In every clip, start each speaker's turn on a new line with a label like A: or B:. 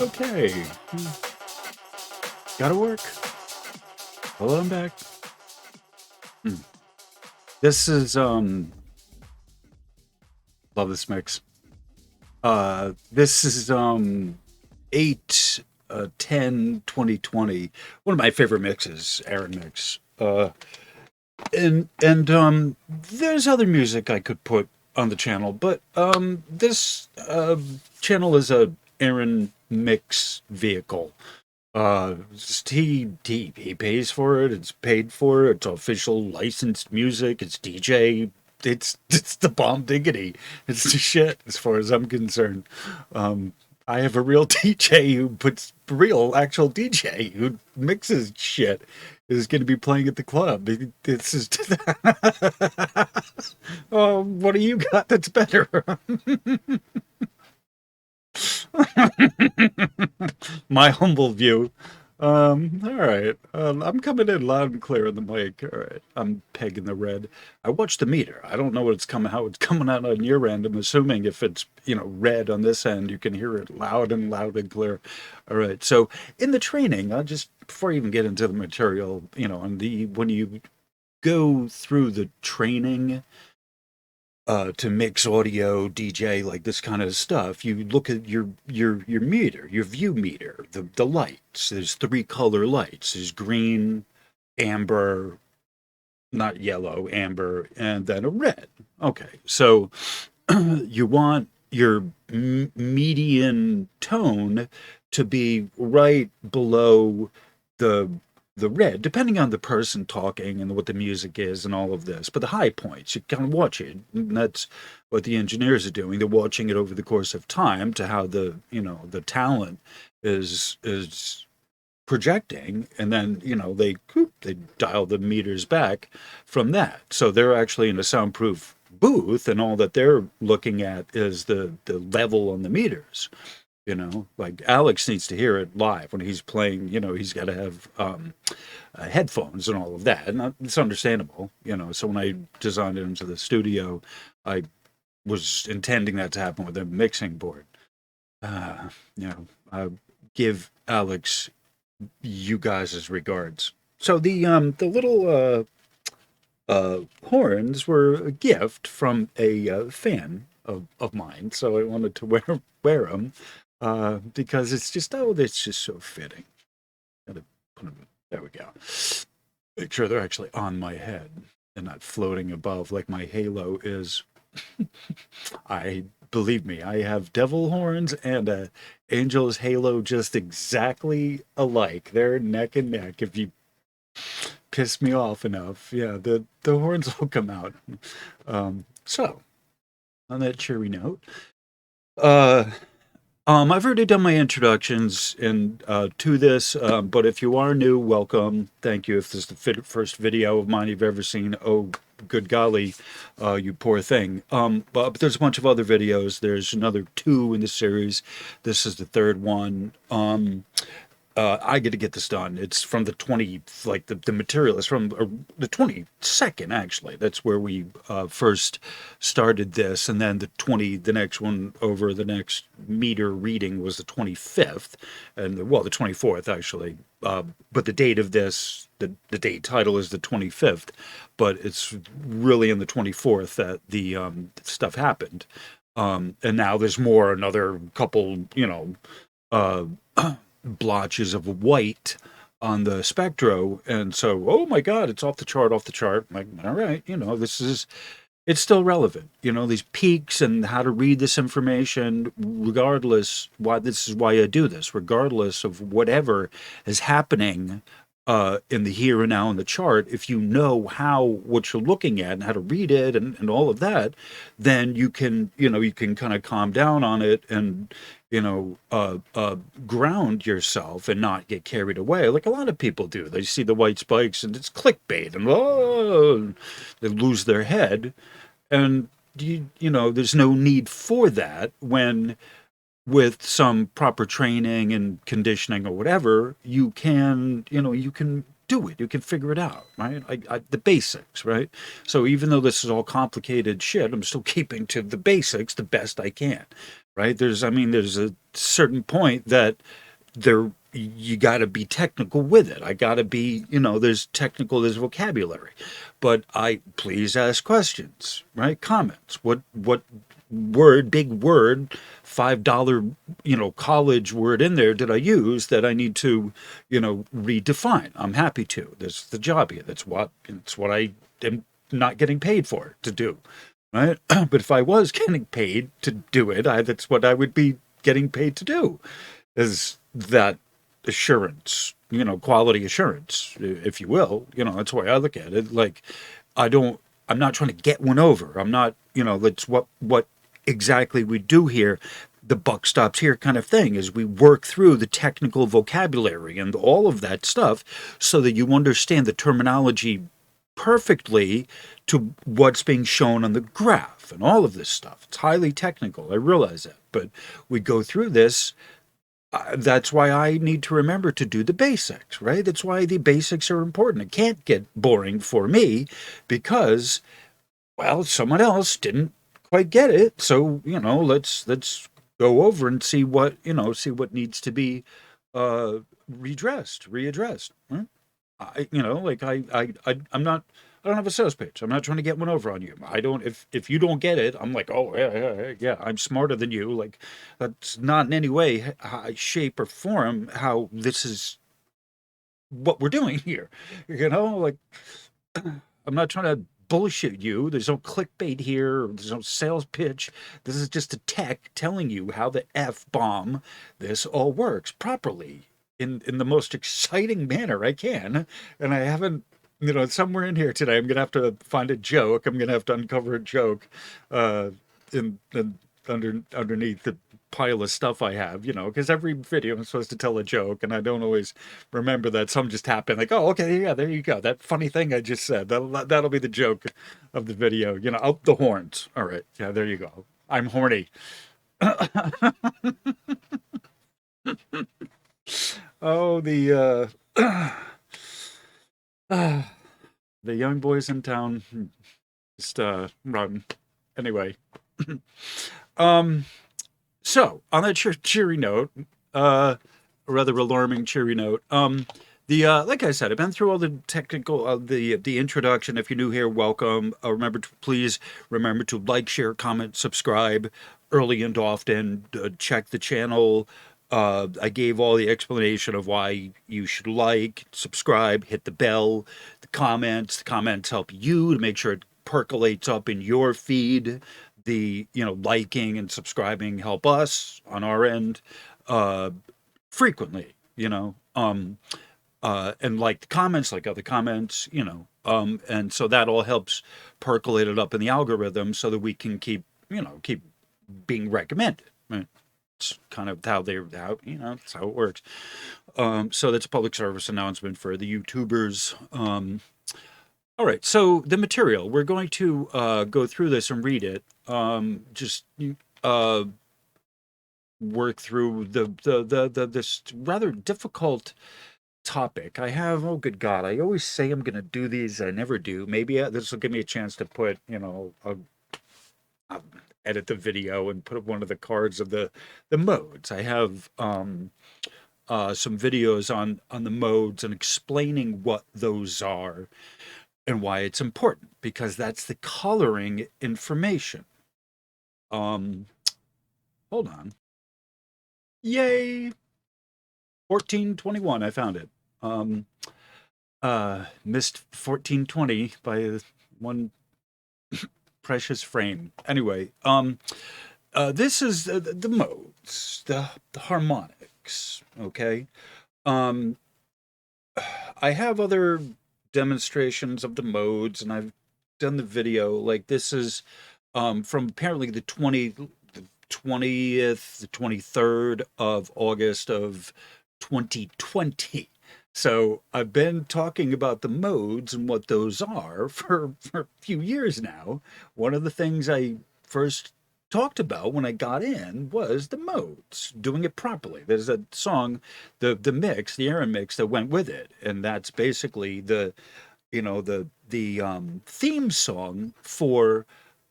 A: Okay. Gotta work. Hello, I'm back. Hmm. This is love this mix. This is 8 10 2020. One of my favorite mixes, Aronmixx. And there's other music I could put on the channel, but this channel is a Aronmixx vehicle. He pays for it. It's paid for. It's official licensed music. It's DJ. It's the bomb diggity. It's the shit as far as I'm concerned. Um, I have a real DJ who puts real actual DJ who mixes shit is going to be playing at the club. It's just oh, what do you got that's better? My humble view. All right. I'm coming in loud and clear on the mic. All right. I'm pegging the red. I watched the meter. I don't know what it's coming, how it's coming out on your end. I'm assuming if it's, red on this end, you can hear it loud and clear. All right. So in the training, I'll just, before I even get into the material, when you go through the training, to mix audio, DJ, like this kind of stuff, you look at your meter, your view meter, the lights. There's three color lights. There's green, amber, not yellow, amber, and then a red. Okay, so you want your median tone to be right below the the red, depending on the person talking and what the music is and all of this. But the high points, you kind of watch it. And that's what the engineers are doing. They're watching it over the course of time to how the talent is projecting, and then they dial the meters back from that. So they're actually in a soundproof booth, and all that they're looking at is the level on the meters. Like Alex needs to hear it live when he's playing. He's got to have headphones and all of that, and it's understandable. So when I designed it into the studio, I was intending that to happen with a mixing board. uh I give Alex you guys' regards. So the little horns were a gift from a fan of mine, so I wanted to wear them because it's just so fitting. Gotta put 'em- There we go. Make sure they're actually on my head and not floating above like my halo is. I Believe me, I have devil horns and a angel's halo just exactly alike. They're neck and neck. If you piss me off enough, yeah, the horns will come out. So on that cheery note, uh, I've already done my introductions and to this, but if you are new, welcome. Thank you. If this is the first video of mine you've ever seen, oh, good golly, you poor thing. But there's a bunch of other videos. There's another two in the series. This is the third one. I get to get this done. It's from the 20, like the material is from the 22nd, actually. That's where we first started this. And then the next one over the next meter reading was the 25th, and well, the 24th, actually. But the date of this, the date title is the 25th, but it's really in the 24th that the stuff happened. And now there's another couple, uh, blotches of white on the spectro, and so oh my god, it's off the chart, off the chart. I'm like, all right, it's still relevant, these peaks and how to read this information regardless. This is why I do this, regardless of whatever is happening in the here and now in the chart. If you know what you're looking at and how to read it and all of that, then you can kind of calm down on it and ground yourself and not get carried away like a lot of people do. They see the white spikes and it's clickbait, and oh, they lose their head. And there's no need for that when, with some proper training and conditioning or whatever, you can do it. You can figure it out, right? The basics, right? So even though this is all complicated shit, I'm still keeping to the basics the best I can, right? There's a certain point that there you got to be technical with it. I got to be, there's technical, there's vocabulary, but I please ask questions, right? Comments. What word, big word, $5, college word in there did I use that I need to, redefine? I'm happy to. That's the job here. It's what I am not getting paid for to do, right? But if I was getting paid to do it, that's what I would be getting paid to do, is that assurance, quality assurance, if you will. That's the way I look at it. Like, I'm not trying to get one over. I'm not, that's what exactly we do here. The buck stops here kind of thing is we work through the technical vocabulary and all of that stuff so that you understand the terminology perfectly to what's being shown on the graph and all of this stuff. It's highly technical. I realize that. But we go through this. That's why I need to remember to do the basics, right? That's why the basics are important. It can't get boring for me because, well, someone else didn't quite get it. So, let's go over and see what needs to be readdressed. Right? I'm not. I don't have a sales pitch. I'm not trying to get one over on you. I don't. If you don't get it, I'm like, oh yeah. I'm smarter than you. Like, that's not in any way, shape, or form how this is what we're doing here. Like, I'm not trying to bullshit you. There's no clickbait here. There's no sales pitch. This is just a tech telling you how the F bomb this all works properly in the most exciting manner I can. And I haven't, somewhere in here today, I'm going to have to find a joke. I'm going to have to uncover a joke in underneath the pile of stuff I have, because every video I'm supposed to tell a joke, and I don't always remember that. Some just happen, like, oh, okay, yeah, there you go. That funny thing I just said. That'll be the joke of the video. Out the horns. All right, yeah, there you go. I'm horny. Oh, the young boys in town just run. Anyway, so on that cheery note, a rather alarming cheery note. The like I said, I've been through all the technical, the introduction. If you're new here, welcome. Please remember to like, share, comment, subscribe early and often. Check the channel. I gave all the explanation of why you should like, subscribe, hit the bell, the comments. The comments help you to make sure it percolates up in your feed. The liking and subscribing help us on our end frequently. And like the comments, like other comments, and so that all helps percolate it up in the algorithm so that we can keep being recommended. Right? It's kind of that's how it works. So that's a public service announcement for the YouTubers. All right, so the material, we're going to go through this and read it. Just work through this rather difficult topic. I have, oh good God, I always say I'm going to do these, I never do. Maybe this will give me a chance to put, I'll edit the video and put up one of the cards of the modes. I have some videos on the modes and explaining what those are and why it's important, because that's the coloring information. Hold on. Yay! 1421, I found it. Missed 1420 by one precious frame. Anyway, this is the modes, the harmonics, okay? I have other demonstrations of the modes, and I've done the video. Like, this is from apparently the 20th, the 23rd of August of 2020. So I've been talking about the modes and what those are for a few years now. One of the things I first talked about when I got in was the modes, doing it properly. There's a song, the mix, the Aronmixx that went with it, and that's basically the theme song for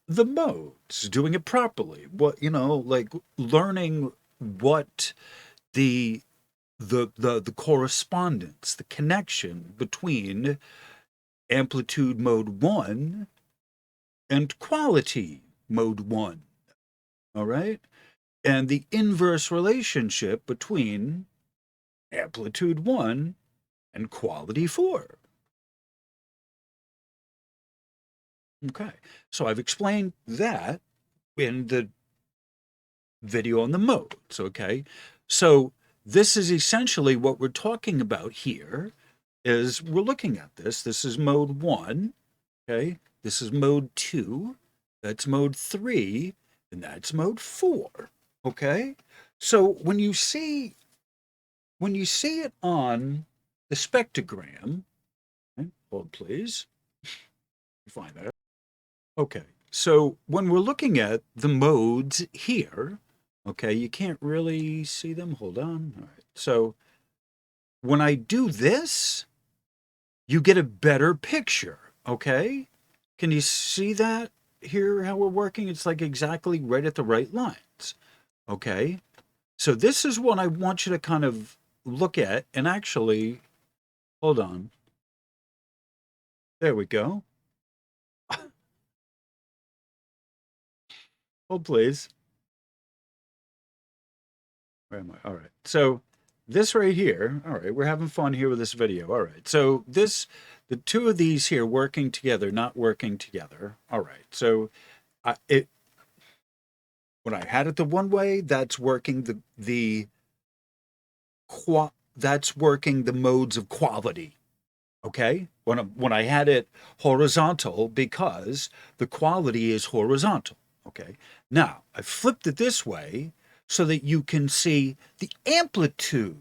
A: the modes, doing it properly. What, like learning what the the correspondence, the connection between amplitude mode 1 and quality mode 1. All right? And the inverse relationship between amplitude 1 and quality 4. Okay. So I've explained that in the video on the modes, okay? So this is essentially what we're talking about here is we're looking at this. This is mode 1, okay? This is mode 2, that's mode 3, and that's mode 4, okay? So when you see it on the spectrogram, okay, hold please, find that. Okay, so when we're looking at the modes here, okay, you can't really see them. Hold on. All right. So when I do this, you get a better picture, okay? Can you see that here, how we're working? It's like exactly right at the right lines, okay? So this is what I want you to kind of look at and actually, hold on. There we go. Hold please. Where am I? All right. So this right here, all right, we're having fun here with this video. All right. So the two of these here working together, not working together. All right. So it when I had it the one way, that's working that's working the modes of quality. Okay. When I had it horizontal, because the quality is horizontal. Okay. Now I flipped it this way so that you can see the amplitude.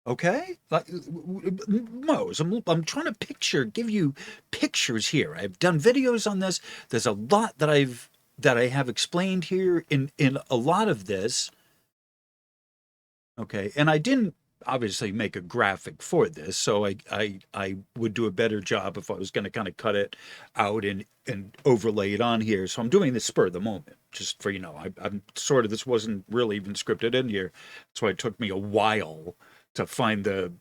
A: Okay, like Mose, I'm trying to give you pictures here. I've done videos on this. There's a lot that I have explained here in a lot of this. Okay, and I didn't obviously make a graphic for this, so I would do a better job if I was going to kind of cut it out and overlay it on here. So I'm doing this spur of the moment, just for I'm sort of, this wasn't really even scripted in here. That's why it took me a while to find the.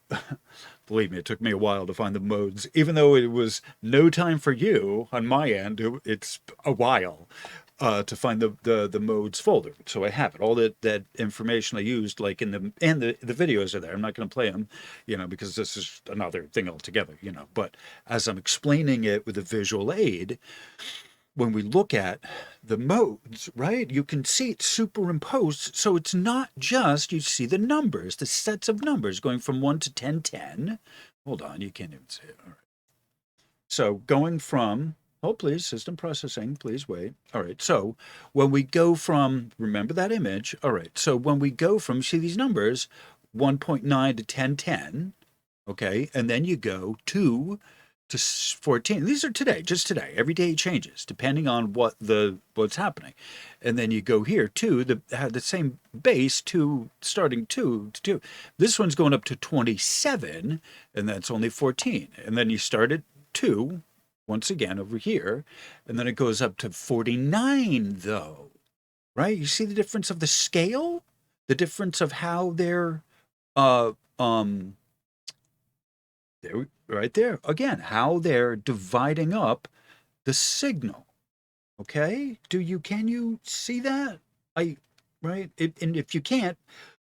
A: Believe me, it took me a while to find the modes, even though it was no time for you on my end. It's a while to find the modes folder. So I have it. All that information I used, like in the videos are there. I'm not going to play them, because this is another thing altogether, But as I'm explaining it with a visual aid, when we look at the modes, right, you can see it superimposed. So it's not just, you see the numbers, the sets of numbers going from 1 to 10, 10. Hold on, you can't even see it. All right. So going from, oh, please, system processing, please wait. All right. So when we go from, remember that image. All right. So when we go from, see these numbers, 1.9 to 1010, okay, and then you go 2 to 14. These are today, just today. Every day it changes depending on what's happening. And then you go here to the same base, starting 2 to 2. This one's going up to 27, and that's only 14. And then you start at 2 once again over here, and then it goes up to 49 though. Right? You see the difference of the scale? The difference of how they're uh um there, right there again, how they're dividing up the signal. Okay, can you see that? I right and if you can't,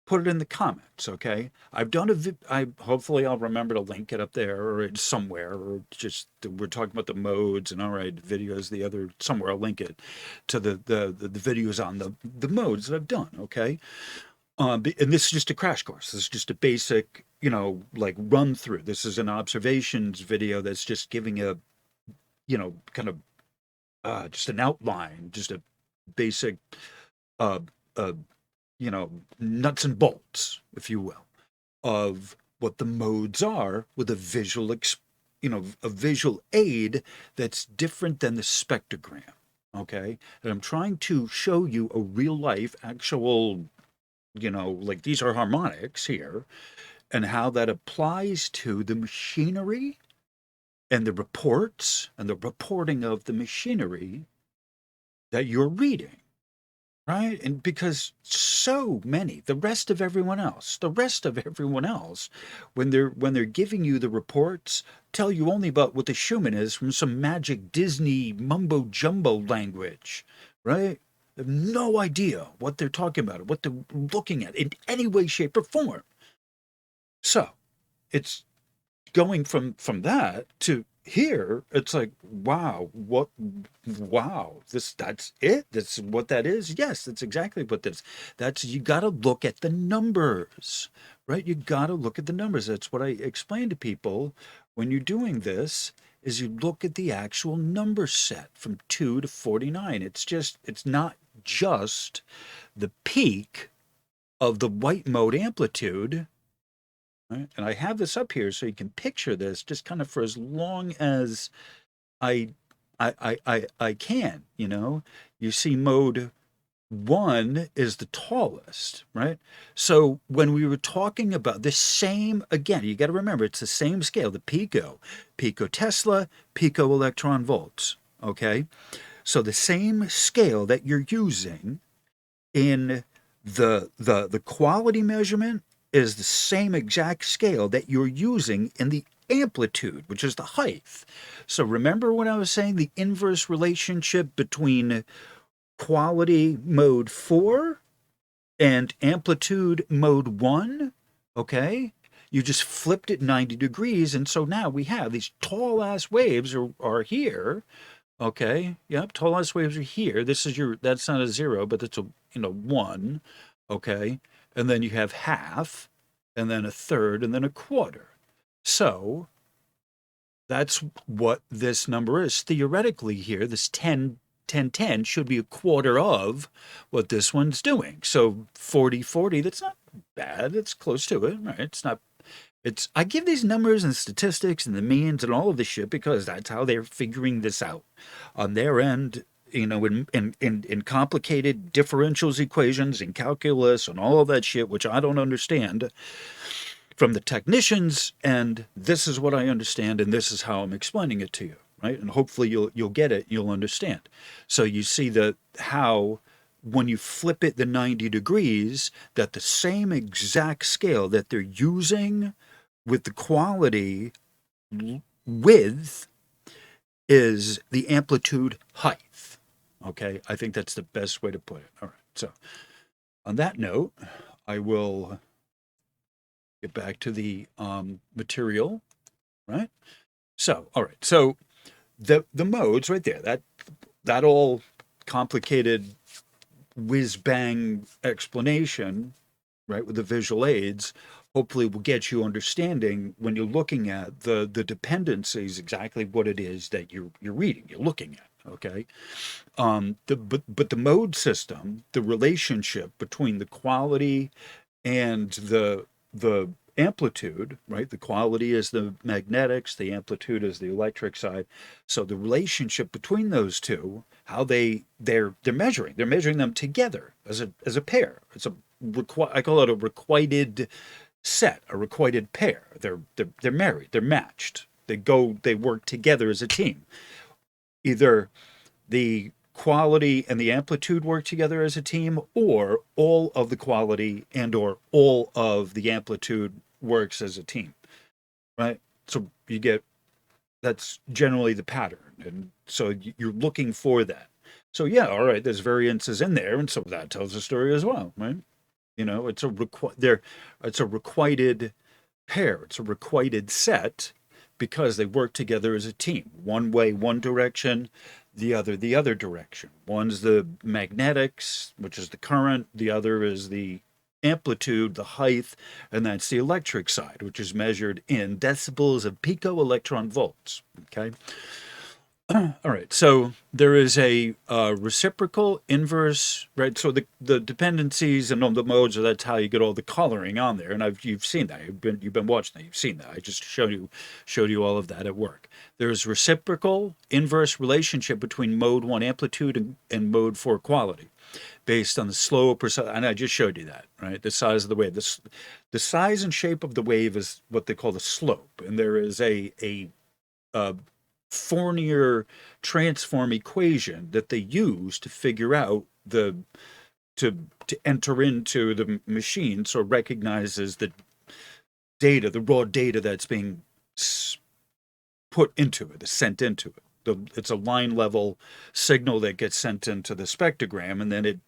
A: put it in the comments. Okay, I've done I hopefully I'll remember to link it up there or it's somewhere, or just we're talking about the modes, and all right, videos the other somewhere. I'll link it to the videos on the modes that I've done. Okay, and this is just a crash course. This is just a basic, like run through. This is an observations video that's just giving a, kind of just an outline, just a basic, uh, uh, nuts and bolts, if you will, of what the modes are with a a visual aid that's different than the spectrogram. Okay, and I'm trying to show you a real life, actual, like these are harmonics here, and how that applies to the machinery and the reports and the reporting of the machinery that you're reading, right? And because so many, the rest of everyone else, when they're giving you the reports, tell you only about what the Schumann is from some magic Disney mumbo jumbo language, right? They have no idea what they're talking about or what they're looking at in any way, shape, or form. So it's going from that to here, it's like, wow, that's it, that's what that is. Yes, that's exactly what this, that's, you got to look at the numbers, right? You got to look at the numbers. That's what I explain to people when you're doing this, is you look at the actual number set from 2 to 49. It's not just the peak of the white mode amplitude. Right? And I have this up here so you can picture this just kind of for as long as I I can, you know. You see mode 1 is the tallest, right? So when we were talking about the same, again, you got to remember it's the same scale, the picotesla, picoelectron volts, okay? So the same scale that you're using in the quality measurement is the same exact scale that you're using in the amplitude, which is the height. So remember when I was saying the inverse relationship between quality mode 4 and amplitude mode 1? Okay? You just flipped it 90 degrees, and so now we have these tall ass waves are here. Okay. Yep. Tall ice waves are here. This is that's not a 0, but that's a, 1. Okay. And then you have half, and then a third, and then a quarter. So that's what this number is. Theoretically here, this 10, 10, 10 should be a quarter of what this one's doing. So 40, 40, that's not bad. It's close to it, right? It's not, I give these numbers and statistics and the means and all of this shit because that's how they're figuring this out on their end, in complicated differentials equations and calculus and all of that shit, which I don't understand from the technicians. And this is what I understand, and this is how I'm explaining it to you, right? And hopefully you'll get it, you'll understand. So you see how when you flip it the 90 degrees, that the same exact scale that they're using with the quality width is the amplitude height. Okay, I think that's the best way to put it. All right, so on that note, I will get back to the material, right? So, all right, so the modes right there, that all complicated whiz bang explanation, right, with the visual aids, hopefully will get you understanding when you're looking at the dependencies, exactly what it is that you're reading, you're looking at. Okay. But the mode system, the relationship between the quality and the amplitude, right? The quality is the magnetics, the amplitude is the electric side. So the relationship between those two, how they're measuring them together as a pair. It's I call it a requited set, a requited pair. They're married, they're matched. They work together as a team. Either the quality and the amplitude work together as a team, or all of the quality and or all of the amplitude works as a team, right? So that's generally the pattern, and so you're looking for that. So yeah, all right, there's variances in there, and so that tells a story as well, right? It's a requited pair, it's a requited set, because they work together as a team. One way, one direction, the other direction. One's the magnetics, which is the current, the other is the amplitude, the height, and that's the electric side, which is measured in decibels of picoelectron volts. Okay. All right, so there is a reciprocal, inverse, right? So the dependencies and all the modes, so that's how you get all the coloring on there. And you've seen that. You've been watching that. You've seen that. I just showed you all of that at work. There's reciprocal, inverse relationship between mode 1 amplitude and mode 4 quality, based on the slope, and I just showed you that, right? The size of the wave. The size and shape of the wave is what they call the slope, and there is a Fourier transform equation that they use to figure out to enter into the machine, so it recognizes the data, the raw data that's being put into it, sent into it. It's a line level signal that gets sent into the spectrogram, and then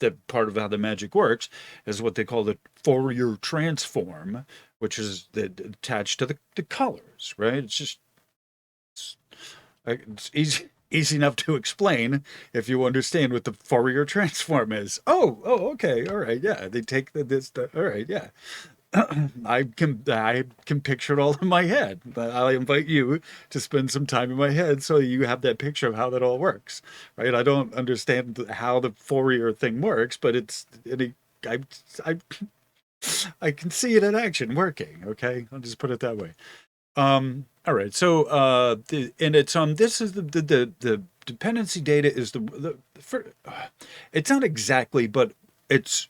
A: that part of how the magic works is what they call the Fourier transform, which is attached to the colors, right? It's, it's easy enough to explain if you understand what the Fourier transform is. Okay, all right, yeah. They take all right, yeah. I can picture it all in my head. I'll invite you to spend some time in my head so you have that picture of how that all works, right? I don't understand how the Fourier thing works, but I, I, I can see it in action working. Okay, I'll just put it that way. All right. So, and it's this is the dependency data is it's not exactly, but it's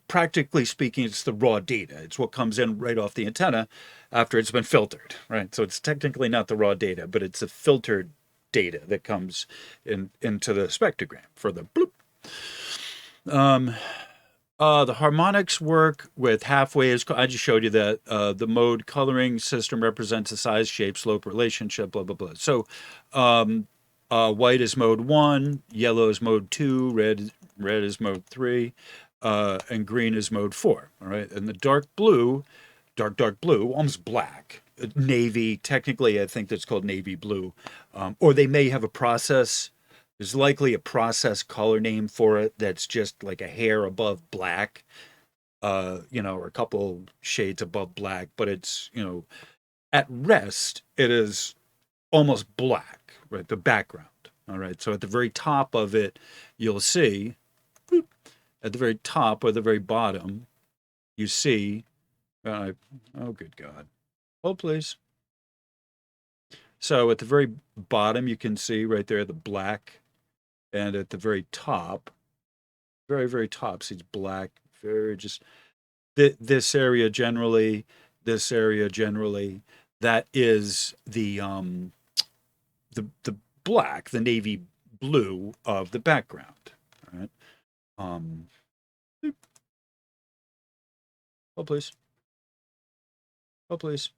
A: practically speaking, it's the raw data. It's what comes in right off the antenna after it's been filtered, right? So it's technically not the raw data, but it's the filtered data that comes into the spectrogram for the bloop. The harmonics work with halfways. I just showed you that the mode coloring system represents a size, shape, slope relationship, blah, blah, blah. So white is mode 1, yellow is mode 2, red is mode 3, and green is mode 4. All right. And the dark blue, almost black, navy, technically, I think that's called navy blue. Or they may have a process. There's likely a process color name for it that's just like a hair above black, or a couple shades above black, but it's, at rest, it is almost black, right? The background. All right. So at the very top of it, you'll see, at the very top or the very bottom, you see, oh, good God. Hold, please. So at the very bottom, you can see right there the black, and at the very top, very, very top, see it's black, very just this area generally, this area generally, that is the black, the navy blue of the background. All right. Um, oh please, oh please.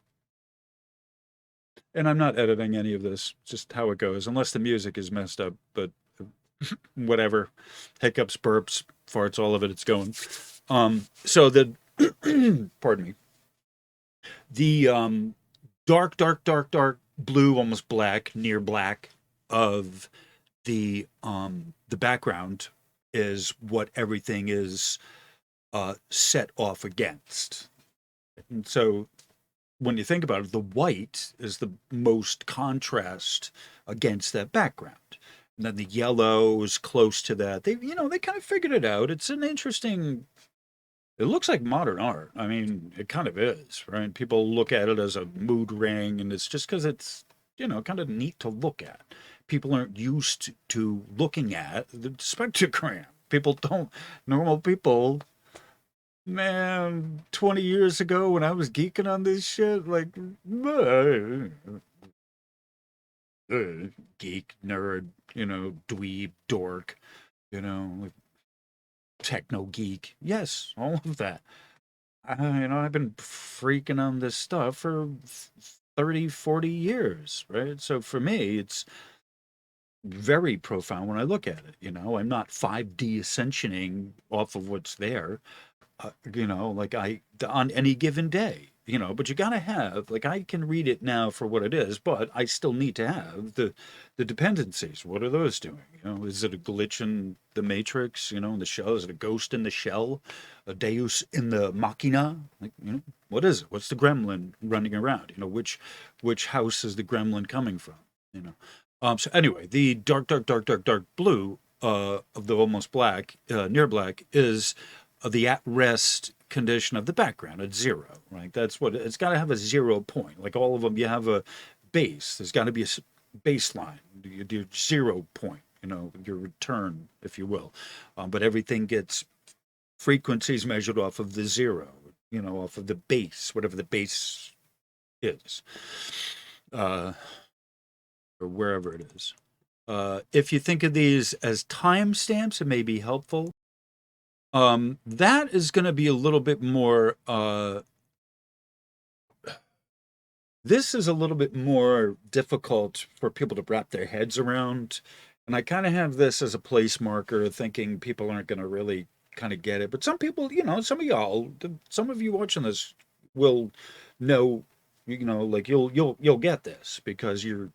A: And I'm not editing any of this, just how it goes, unless the music is messed up. But whatever, hiccups, burps, farts, all of it, it's going. So the pardon me, the dark, dark, dark, dark blue, almost black, near black of the background is what everything is set off against. And so when you think about it, the white is the most contrast against that background. And then the yellow is close to that. They kind of figured it out. It's an interesting. It looks like modern art. I mean, it kind of is, right? People look at it as a mood ring, and it's just because it's, kind of neat to look at. People aren't used to looking at the spectrogram. People don't, normal people, man, 20 years ago when I was geeking on this shit, like, geek, nerd, dweeb, dork, like techno geek. Yes, all of that. I've been freaking on this stuff for 30, 40 years, right? So for me, it's very profound when I look at it. I'm not 5D ascensioning off of what's there, like on any given day, but you gotta have, like, I can read it now for what it is, but I still need to have the dependencies. What are those doing? Is it a glitch in the matrix, in the shell? Is it a ghost in the shell? A deus in the machina? Like, what is it? What's the gremlin running around? Which house is the gremlin coming from? So anyway, the dark, dark, dark, dark, dark blue of the almost black, near black, is the at-rest condition of the background at 0, right? That's what it's got to have, a 0 point. Like all of them, you have a base. There's got to be a baseline. You do 0 point, your return, if you will. But everything gets frequencies measured off of the 0, off of the base, whatever the base is. or wherever it is. If you think of these as timestamps, it may be helpful. That is going to be a little bit more. This is a little bit more difficult for people to wrap their heads around, and I kind of have this as a place marker, thinking people aren't going to really kind of get it. But some people, some of y'all, some of you watching this will know, like you'll get this because you're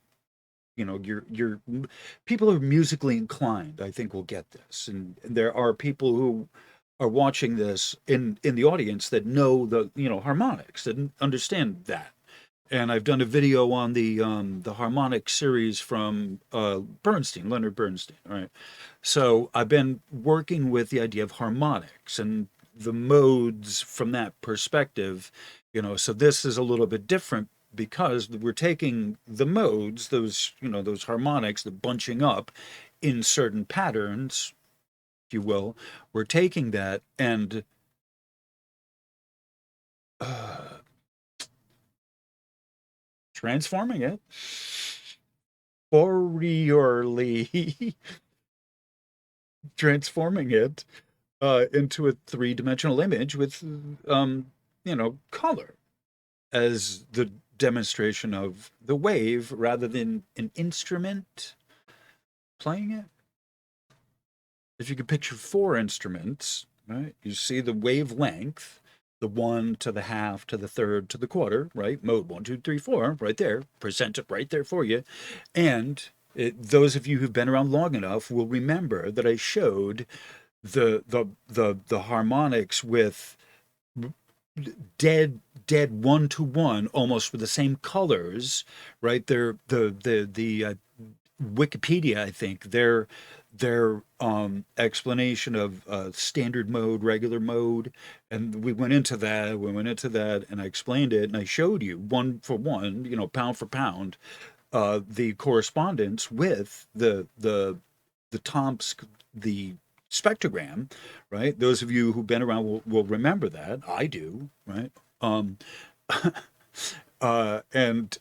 A: people who are musically inclined, I think, will get this. And there are people who are watching this in the audience that know the harmonics, that understand that. And I've done a video on the harmonic series from Bernstein, Leonard Bernstein. All right, so I've been working with the idea of harmonics and the modes from that perspective. So this is a little bit different because we're taking the modes, those harmonics, the bunching up in certain patterns, if you will. We're taking that and uh, transforming it Fourierly, transforming it into a three-dimensional image with color as the demonstration of the wave rather than an instrument playing it. If you could picture four instruments, right? You see the wavelength, the one to the half to the third to the quarter, right? Mode 1, 2, 3, 4, right there, present it right there for you. And those of you who've been around long enough will remember that I showed the harmonics with dead 1 to 1, almost with the same colors, right? They're the Wikipedia, I think, their explanation of standard mode, regular mode, and we went into that. And I explained it, and I showed you one for one, pound for pound, the correspondence with the Tomsk, the spectrogram, right? Those of you who've been around will remember that. I do, right? Um, and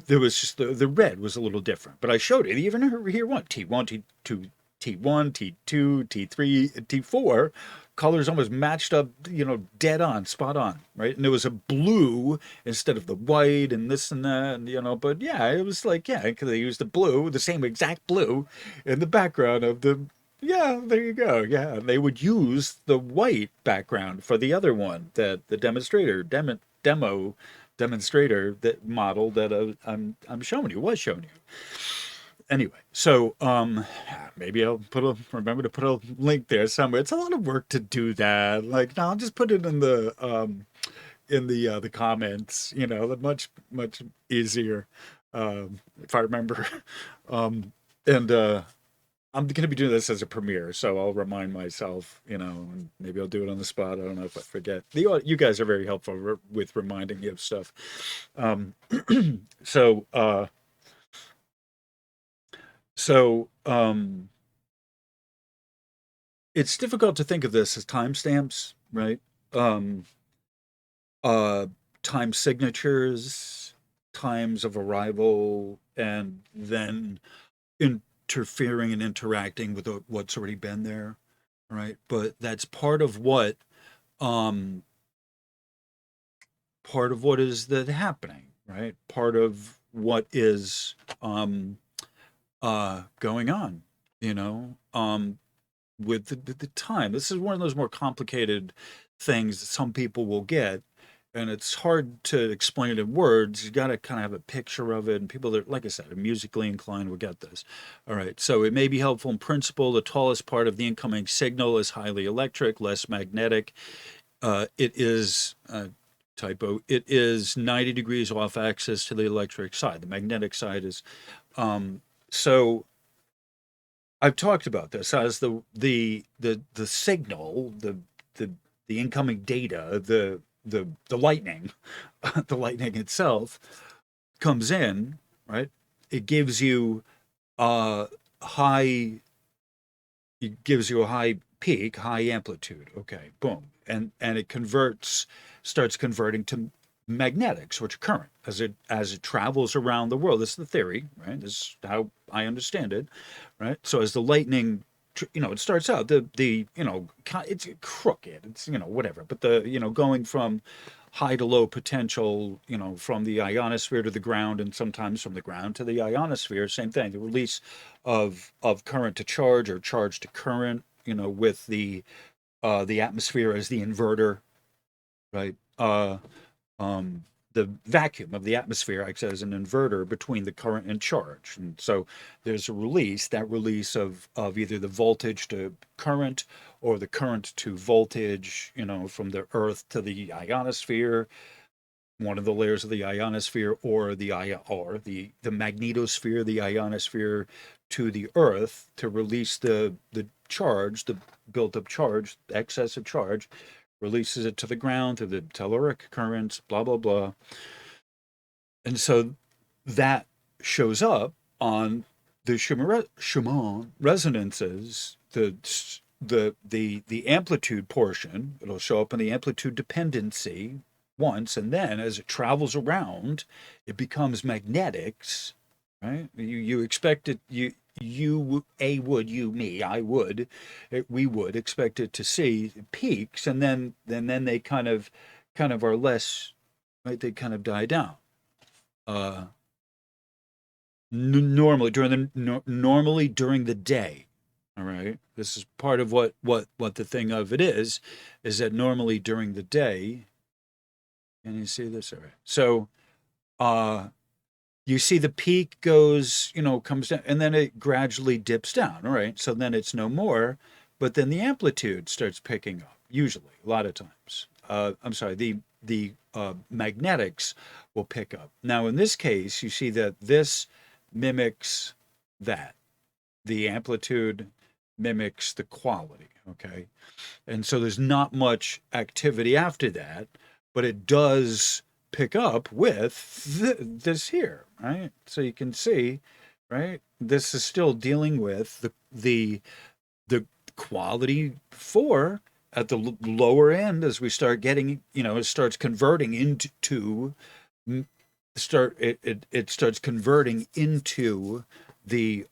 A: there was just the red was a little different, but I showed it. Even here, one T1, T2, T1, T2, T3, T4 colors almost matched up, dead on, spot on, right? And there was a blue instead of the white and this and that, and but yeah, it was like, yeah, because they used the blue, the same exact blue in the background of the, yeah, there you go. Yeah, they would use the white background for the other one that the demo demonstrator that model that I'm showing you was showing you. Anyway, so maybe I'll remember to put a link there somewhere. It's a lot of work to do that. Like, no, I'll just put it in the comments. Much easier if I remember. And I'm going to be doing this as a premiere, so I'll remind myself. And maybe I'll do it on the spot. I don't know if I forget. You guys are very helpful with reminding me of stuff. Um, so. So it's difficult to think of this as timestamps, right? Um, uh, time signatures, times of arrival, and then interfering and interacting with what's already been there, right? But that's um, part of what is that happening, right? Part of what is going on, you know. With the time. This is one of those more complicated things that some people will get, and it's hard to explain it in words. You got to kind of have a picture of it, and people that, like I said, are musically inclined will get this. All right, so it may be helpful in principle. The tallest part of the incoming signal is highly electric, less magnetic. It is typo. It is 90 degrees off axis to the electric side. The magnetic side is so I've talked about this as the signal, the the incoming data, the lightning, the lightning itself comes in, right? It gives you a high, it gives you a high peak, high amplitude. Okay, boom, and it starts converting to magnetics, which are current, as it travels around the world. This is the theory, right? This is how I understand it, right? So as the lightning, it starts out it's crooked, it's whatever, but going from high to low potential, from the ionosphere to the ground, and sometimes from the ground to the ionosphere, same thing. The release of current to charge, or charge to current, with the atmosphere as the inverter, right? The vacuum of the atmosphere acts as an inverter between the current and charge. And so there's a release, that release of either the voltage to current, or the current to voltage, from the Earth to the ionosphere, one of the layers of the ionosphere, or the magnetosphere, the ionosphere, to the Earth, to release the charge, the built up charge, excessive charge, releases it to the ground through the telluric currents, blah, blah, blah. And so that shows up on the Schumann resonances, the amplitude portion. It'll show up in the amplitude dependency once, and then as it travels around, it becomes magnetics, right? You expect it, I would, we would expect it to see peaks, and then they kind of are less, right? They kind of die down. Uh, normally during the day. All right, this is part of what the thing of it is that normally during the day. Can you see this? All right, so uh you see the peak goes, comes down, and then it gradually dips down. All right. So then it's no more, but then the amplitude starts picking up, usually, a lot of times. I'm sorry, the magnetics will pick up. Now, in this case, you see that this mimics that. The amplitude mimics the quality. Okay. And so there's not much activity after that, but it does pick up with this here, right? So you can see, right? This is still dealing with the quality 4 at the lower end. As we start getting, it starts converting into it starts converting into the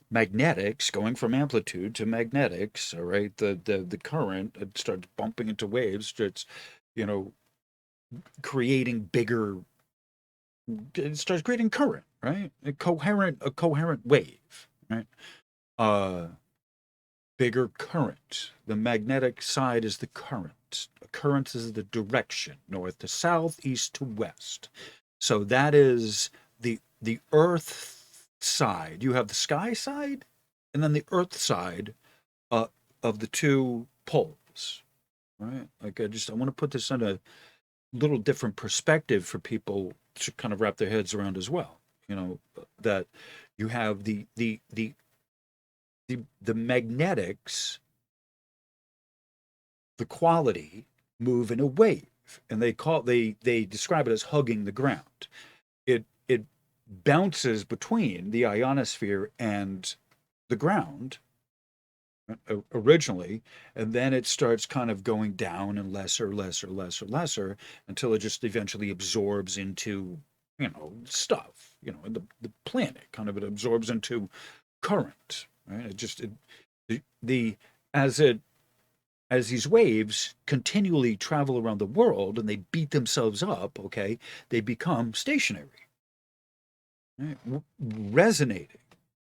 A: magnetics, going from amplitude to magnetics. All right, the current, it starts bumping into waves. It's you know creating bigger. It starts creating current, right? A coherent wave, right? Uh, Bigger current. The magnetic side is the current. Current is the direction, north to south, east to west. So that is the Earth side. You have the sky side, and then the Earth side, uh, of the two poles. Right? Like I want to put this in a little different perspective for people to kind of wrap their heads around as well. That you have the magnetics, the quality, move in a wave, and they describe it as hugging the ground. It bounces between the ionosphere and the ground originally, and then it starts kind of going down and lesser until it just eventually absorbs into stuff, the planet kind of, it absorbs into current, right? The as it as these waves continually travel around the world and they beat themselves up, okay, they become stationary, right? Resonating.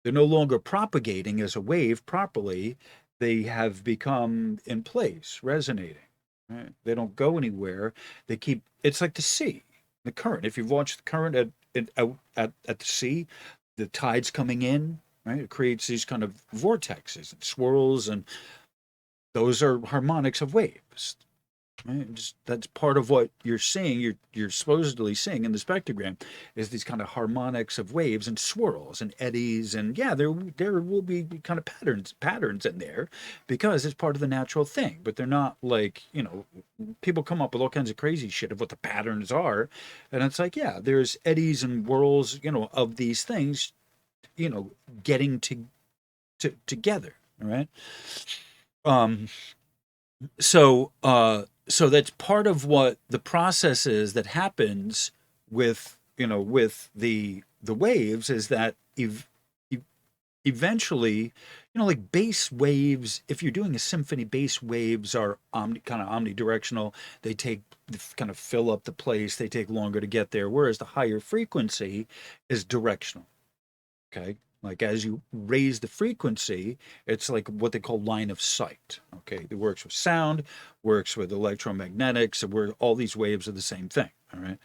A: They're no longer propagating as a wave properly. They have become in place, resonating. Right? They don't go anywhere. They keep. It's like the sea, the current. If you've watched the current at the sea, the tides coming in, right? It creates these kind of vortexes and swirls, and those are harmonics of waves. Right? That's part of what you're seeing. You're supposedly seeing in the spectrogram is these kind of harmonics of waves and swirls and eddies, and yeah, there will be kind of patterns in there, because it's part of the natural thing. But they're not like, people come up with all kinds of crazy shit of what the patterns are, and it's like, yeah, there's eddies and whirls, of these things, getting together. All right. Um. So so that's part of what the process is that happens with, with the waves, is that eventually, like bass waves, if you're doing a symphony, bass waves are kind of omnidirectional. They take, kind of fill up the place, they take longer to get there, whereas the higher frequency is directional. Okay, like as you raise the frequency, it's like what they call line of sight. Okay, it works with sound, works with electromagnetics, where all these waves are the same thing. All right,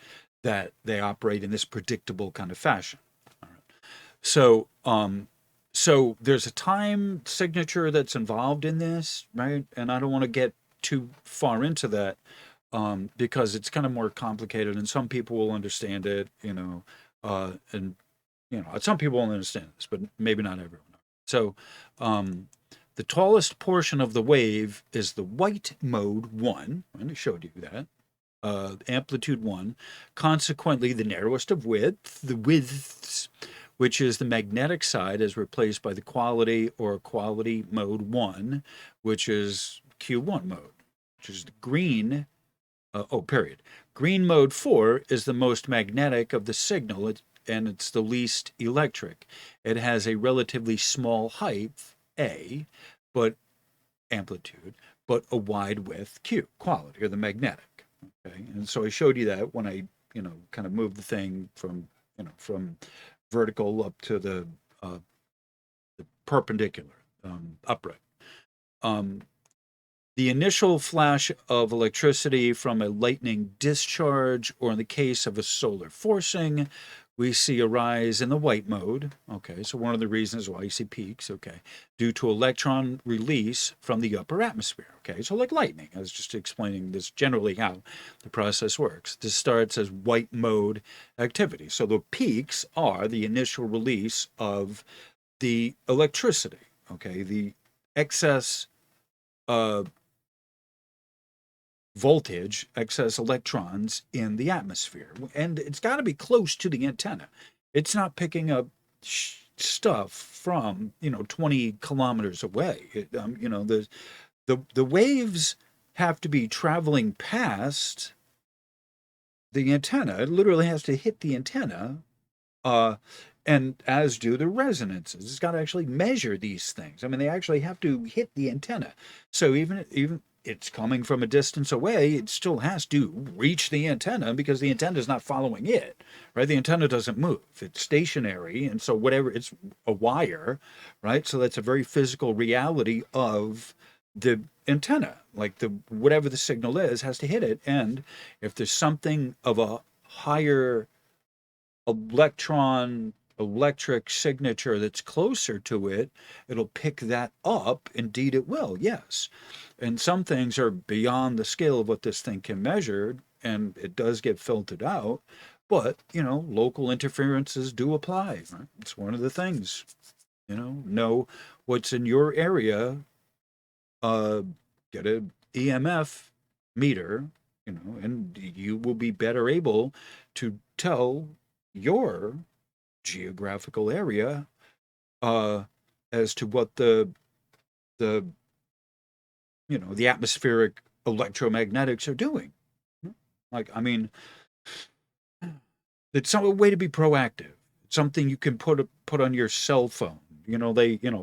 A: that they operate in this predictable kind of fashion. All right. So there's a time signature that's involved in this, right? And I don't want to get too far into that, because it's kind of more complicated, and some people will understand it, and some people will understand this, but maybe not everyone. So, um, the tallest portion of the wave is the white mode one, and I showed you that, amplitude one. Consequently, the narrowest of the widths, which is the magnetic side, is replaced by the quality or quality mode one, which is Q1 mode, which is the green. Period. Green mode 4 is the most magnetic of the signal, and it's the least electric. It has a relatively small height, A, but amplitude, but a wide width, Q, quality, or the magnetic. Okay, and so I showed you that when I, kind of moved the thing from vertical up to the perpendicular, upright. Um, The initial flash of electricity from a lightning discharge, or in the case of a solar forcing, we see a rise in the white mode. Okay, so one of the reasons why you see peaks, okay, due to electron release from the upper atmosphere. Okay, so like lightning, I was just explaining this generally how the process works. This starts as white mode activity. So the peaks are the initial release of the electricity, okay, the excess uh, voltage, excess electrons in the atmosphere. And it's got to be close to the antenna. It's not picking up stuff from, 20 kilometers away. The waves have to be traveling past the antenna. It literally has to hit the antenna, uh, and as do the resonances. It's got to actually measure these things. I mean, they actually have to hit the antenna. So even it's coming from a distance away, it still has to reach the antenna, because the antenna is not following it, right? The antenna doesn't move; it's stationary, and so whatever, it's a wire, right? So that's a very physical reality of the antenna. Like the whatever the signal is has to hit it, and if there's something of a higher electron electric signature that's closer to it, it'll pick that up. Indeed, it will, yes. And some things are beyond the scale of what this thing can measure, and it does get filtered out. But, local interferences do apply. Right? It's one of the things, know what's in your area, uh, get a EMF meter, and you will be better able to tell your geographical area, uh, as to what the the atmospheric electromagnetics are doing. Like, I mean, it's a way to be proactive. It's something you can put on your cell phone.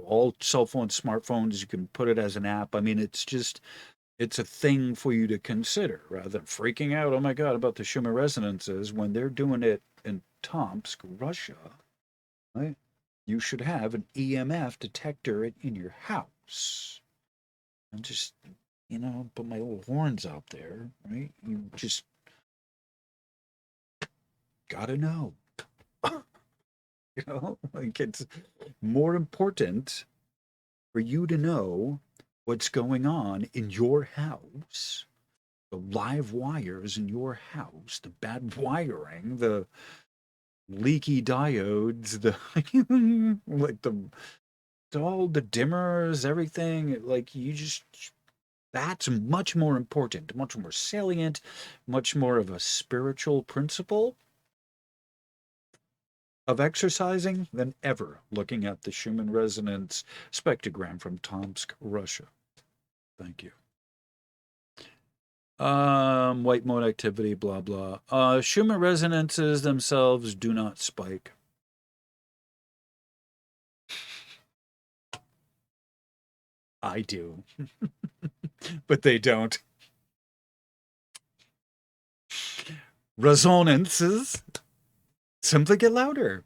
A: All cell phones, smartphones, you can put it as an app. I mean, it's a thing for you to consider, rather than freaking out, oh my God, about the Schumann resonances, when they're doing it in Tomsk, Russia, right? You should have an EMF detector in your house. And just, put my little horns out there, right? You just gotta know. Like, it's more important for you to know what's going on in your house, the live wires in your house, the bad wiring, the leaky diodes, the like all the dimmers, everything. Like, you just, that's much more important, much more salient, much more of a spiritual principle of exercising than ever looking at the Schumann resonance spectrogram from Tomsk, Russia. Thank you. White mode activity, blah, blah. Schumann resonances themselves do not spike. I do. But they don't. Resonances simply get louder.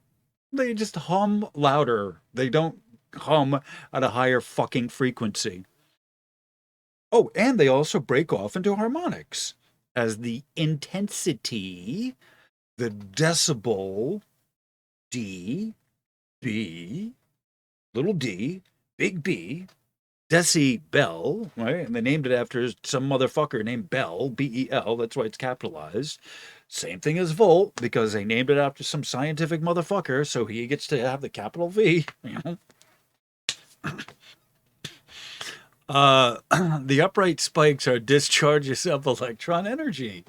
A: They just hum louder. They don't hum at a higher fucking frequency. Oh, and they also break off into harmonics as the intensity, the decibel, D, B, little d, big B, decibel, right? And they named it after some motherfucker named Bell, B-E-L. That's why it's capitalized. Same thing as volt, because they named it after some scientific motherfucker, so he gets to have the capital V, you know? The upright spikes are discharges of electron energy.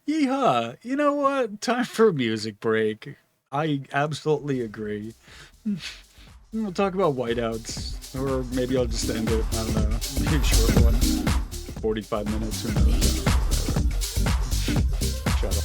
A: Yeehaw. You know what? Time for a music break. I absolutely agree. We'll talk about whiteouts, or maybe I'll just end it. I don't know. Maybe a short one. 45 minutes, who knows? Shut up.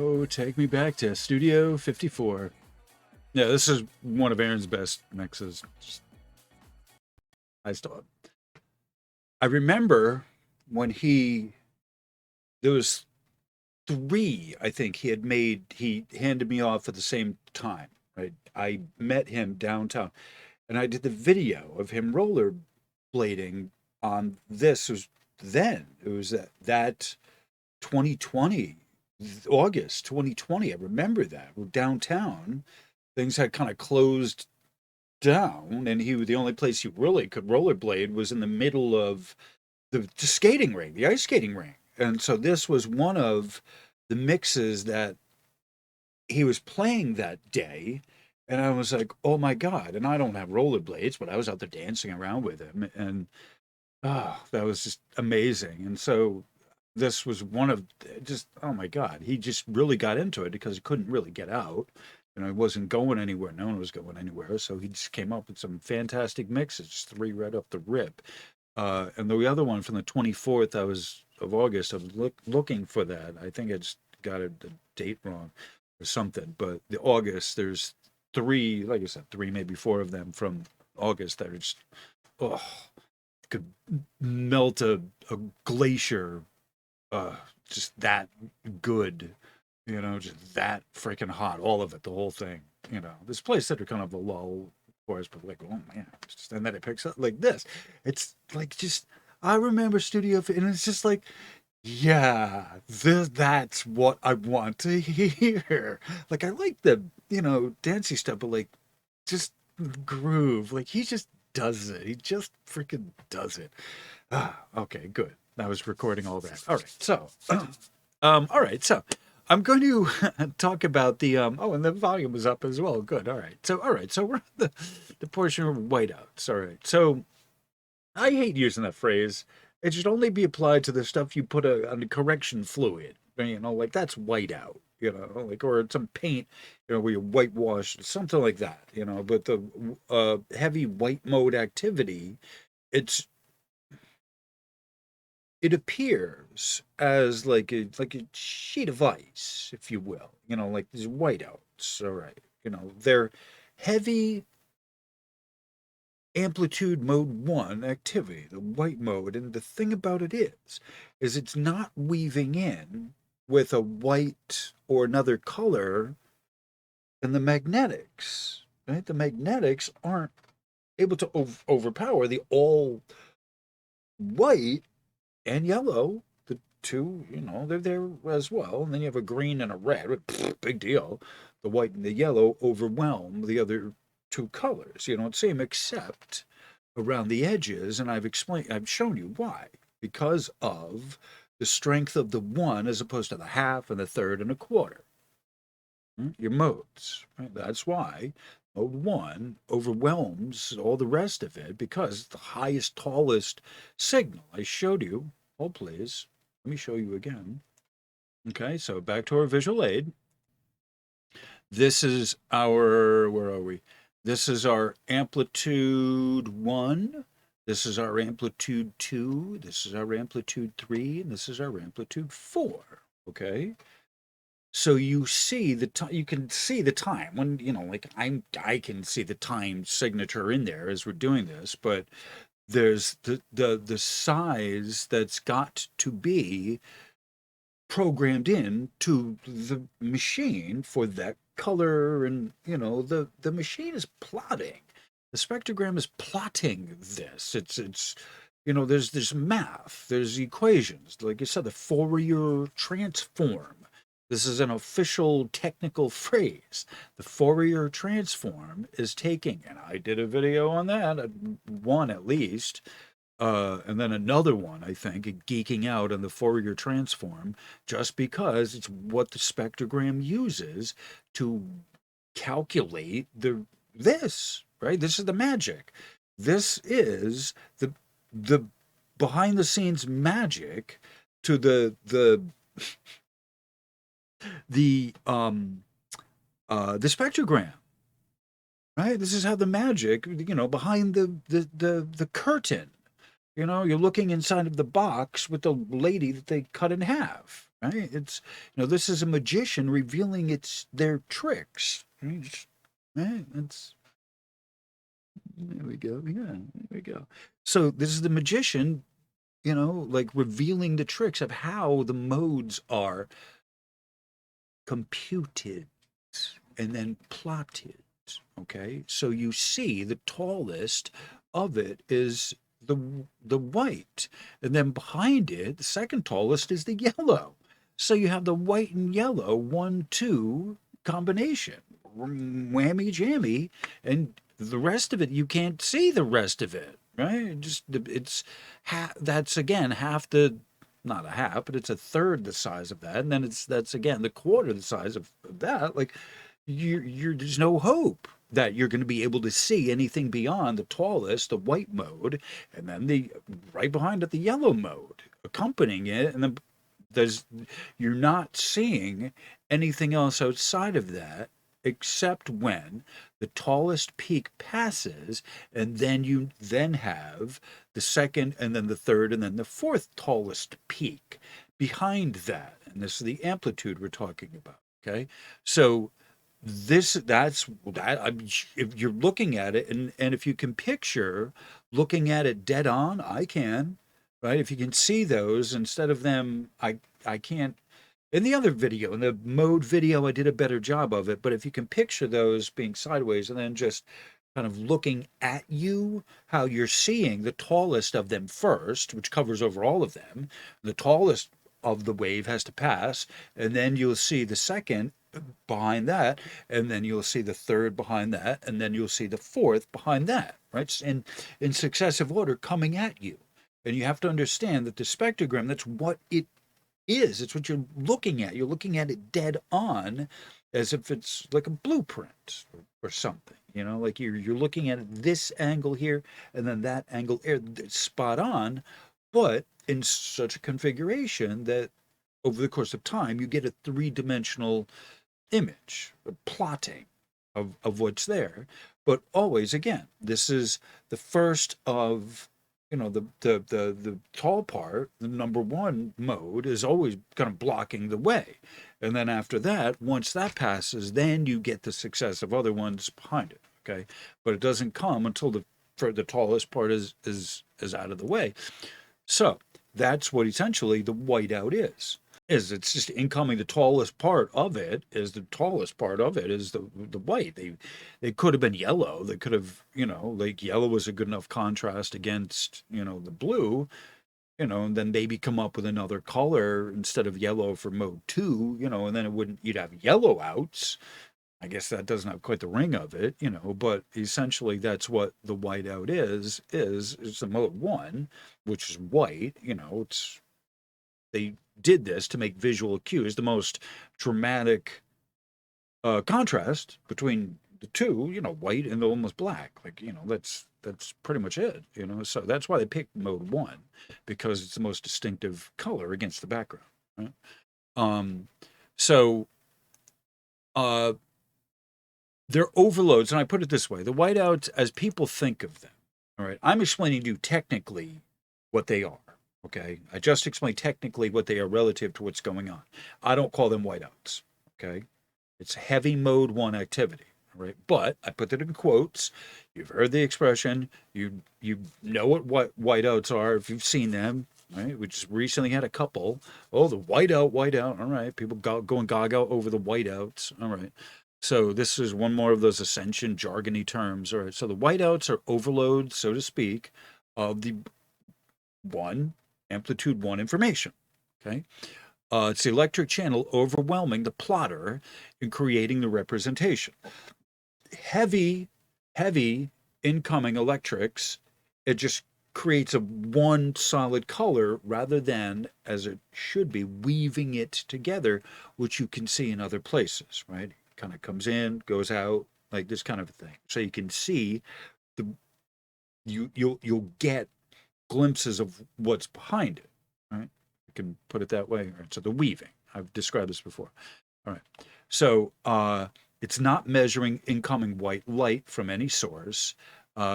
A: Oh, take me back to Studio 54. Yeah, this is one of Aaron's best mixes. I still, I remember when there was three, I think he handed me off at the same time, right? I met him downtown and I did the video of him rollerblading on this. It was that 2020, August 2020. I remember that. We're downtown. Things had kind of closed down, and the only place he really could rollerblade was in the middle of the skating ring, the ice skating ring. And so this was one of the mixes that he was playing that day. And I was like, oh my God. And I don't have rollerblades, but I was out there dancing around with him. And that was just amazing. And so this was one of just, oh my God, he just really got into it because he couldn't really get out. He wasn't going anywhere. No one was going anywhere. So he just came up with some fantastic mixes, three right off the rip. And the other one from the 24th of August, I was looking for that. I think I just got the date wrong or something. But the August, there's three, like I said, three, maybe four of them from August that are just, oh, could melt a glacier, just that good, just that freaking hot, all of it, the whole thing. This place that are kind of a lull for us, but like, oh man, and then it picks up like this. It's like just, I remember and it's just like, yeah, that's what I want to hear. Like, I like the, dancey stuff, but like, just groove. Like, he just does it. He just freaking does it. Okay, good. I was recording all that. All right, so, I'm going to talk about the and the volume was up as well. Good. All right, so we're on the portion of whiteouts. All right, so I hate using that phrase. It should only be applied to the stuff you put on the correction fluid. Like that's whiteout. Like, or some paint, where you whitewash, something like that. But the heavy white mode activity, it appears as like a sheet of ice, if you will. Like these whiteouts. All right. They're heavy amplitude mode 1 activity, the white mode. And the thing about it is it's not weaving in with a white or another color in the magnetics, right? The magnetics aren't able to overpower the all white and yellow. The two, they're there as well. And then you have a green and a red. Big deal. The white and the yellow overwhelm the other two colors. You don't see them except around the edges. And I've shown you why. Because of the strength of the one as opposed to the half and the third and a quarter. Your modes. Right? That's why mode 1 overwhelms all the rest of it because it's the highest, tallest signal. I showed you. Hold, please. Let me show you again. Okay, so back to our visual aid. This is our, where are we? This is our amplitude 1. This is our amplitude 2. This is our amplitude 3. And this is our amplitude 4. Okay? So you see you can see the time when, like I can see the time signature in there as we're doing this, but there's the size that's got to be programmed in to the machine for that color. And the machine is plotting, the spectrogram is plotting this. It's there's math, there's equations, like you said, the Fourier transform. This is an official technical phrase. The Fourier transform is taking, and I did a video on that, one at least, and then another one, I think, geeking out on the Fourier transform, just because it's what the spectrogram uses to calculate this, right? This is the magic. This is the behind the scenes magic to the spectrogram, right? This is how the magic, behind the curtain You know, you're looking inside of the box with the lady that they cut in half, right? It's, this is a magician revealing their tricks. Right? Right? It's There we go. Yeah, there we go. So this is the magician, like revealing the tricks of how the modes are computed and then plotted. Okay, so you see the tallest of it is the white, and then behind it, the second tallest is the yellow. So you have the white and yellow 1-2 combination, whammy jammy, and the rest of it you can't see the rest of it, right? Just it's that's again half the not a half, but it's a third the size of that, and then that's again the quarter the size of that. Like there's no hope that you're going to be able to see anything beyond the tallest, the white mode, and then the right behind it, the yellow mode, accompanying it, and then there's you're not seeing anything else outside of that except when the tallest peak passes, and then you then have the second and then the third and then the fourth tallest peak behind that, and this is the amplitude we're talking about. Okay, so that's that if you're looking at it, and if you can picture looking at it dead on, I can, right? If you can see those instead of them, I can't. In the other video, in the mode video, I did a better job of it, but if you can picture those being sideways and then just kind of looking at you, how you're seeing the tallest of them first, which covers over all of them, the tallest of the wave has to pass, and then you'll see the second behind that, and then you'll see the third behind that, and then you'll see the fourth behind that, right? In successive order coming at you. And you have to understand that the spectrogram, that's what it is. It's what you're looking at. You're looking at it dead on as if it's like a blueprint or something, like you're looking at this angle here and then that angle there, spot on, but in such a configuration that over the course of time you get a three-dimensional image, a plotting of what's there. But always, again, this is the first of, the tall part, the number one mode is always kind of blocking the way. And then after that, once that passes, then you get the successive other ones behind it. Okay. But it doesn't come until the tallest part is out of the way. So that's what essentially the whiteout is. It's just incoming. The tallest part of it is the white. They could have been yellow. They could have, like yellow was a good enough contrast against, the blue, and then maybe come up with another color instead of yellow for mode 2, and then you'd have yellow outs. I guess that doesn't have quite the ring of it, but essentially that's what the whiteout is the mode 1, which is white, they did this to make visual cues the most dramatic contrast between the two, white and almost black. Like, that's pretty much it, So that's why they picked mode 1, because it's the most distinctive color against the background. Right? Um, so uh, they're overloads, and I put it this way: the whiteouts, as people think of them. All right, I'm explaining to you technically what they are. Okay, I just explained technically what they are relative to what's going on. I don't call them whiteouts. Okay, it's heavy mode 1 activity. All right, but I put it in quotes. You've heard the expression. You know what whiteouts are if you've seen them. Right, we just recently had a couple. Oh, the whiteout. All right, people going gaga over the whiteouts. All right. So this is one more of those ascension jargony terms. All right. So the whiteouts are overloads, so to speak, of the amplitude 1 information. Okay. It's the electric channel overwhelming the plotter and creating the representation. Heavy incoming electrics, it just creates a one solid color rather than, as it should be, weaving it together, which you can see in other places, right? It kind of comes in, goes out, like this kind of a thing. So you can see the you'll get glimpses of what's behind it, right? You can put it that way. Right? So the weaving, I've described this before. All right. So it's not measuring incoming white light from any source.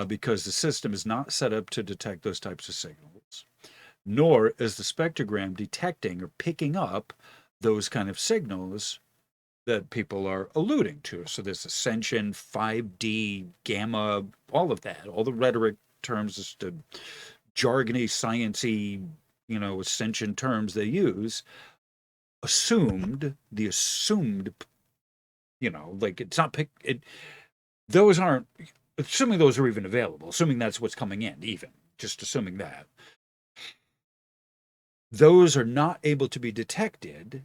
A: because the system is not set up to detect those types of signals, nor is the spectrogram detecting or picking up those kind of signals that people are alluding to. So this ascension, 5D, gamma, all of that, all the rhetoric terms, just the jargony, sciency, ascension terms they use, the assumed, like it's not those aren't, assuming those are even available, assuming that's what's coming in, even just assuming that, those are not able to be detected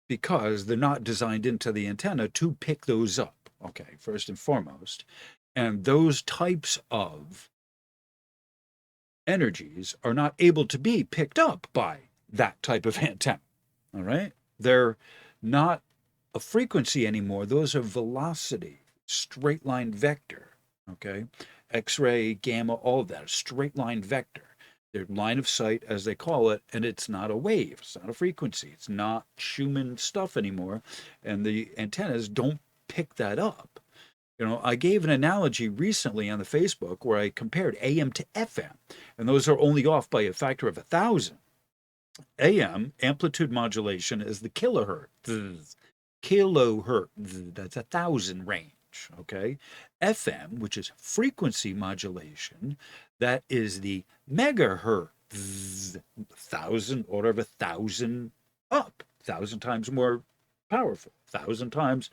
A: because they're not designed into the antenna to pick those up, okay, first and foremost. And those types of energies are not able to be picked up by that type of antenna, all right? They're not a frequency anymore. Those are velocity, straight line vector, okay? X-ray, gamma, all of that, straight line vector. They're line of sight, as they call it, and it's not a wave. It's not a frequency. It's not Schumann stuff anymore, and the antennas don't pick that up. I gave an analogy recently on the Facebook where I compared AM to FM, and those are only off by a factor of 1,000. AM, amplitude modulation, is the kilohertz. Kilohertz, that's 1,000 range, okay? FM, which is frequency modulation, that is the megahertz, 1,000, order of 1,000 up, 1,000 times more powerful, 1,000 times,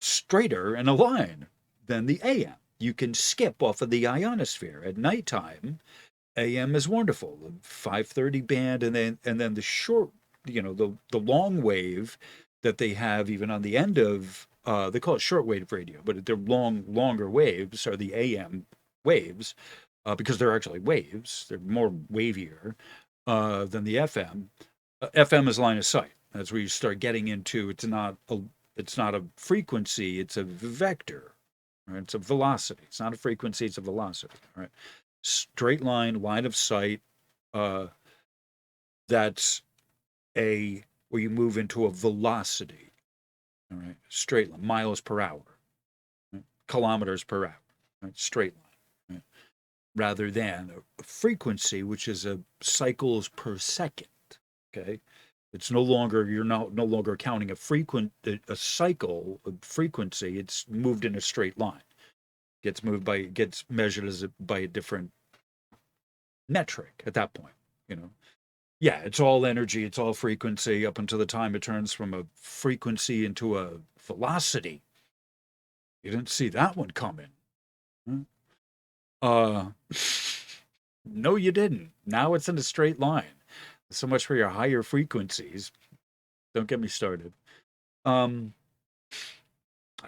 A: straighter in a line than the AM. You can skip off of the ionosphere at nighttime. AM is wonderful, the 530 band, and then the short, the long wave that they have even on the end of they call it shortwave radio, but they're longer waves are the AM waves because they're actually waves. They're more wavier than the FM. FM is line of sight. That's where you start getting into. It's not a frequency. It's a vector. Right? It's a velocity. It's not a frequency. It's a velocity. Right? Straight line of sight. That's where you move into a velocity. All right, straight line, miles per hour, right? Kilometers per hour, right? Straight line, right? Rather than a frequency, which is a cycles per second. Okay, it's no longer no longer counting a cycle of frequency. It's moved in a straight line. Gets measured by a different metric at that point. Yeah, it's all energy, it's all frequency up until the time it turns from a frequency into a velocity. You didn't see that one coming. Huh? Uh, no, you didn't. Now it's in a straight line. So much for your higher frequencies. Don't get me started. I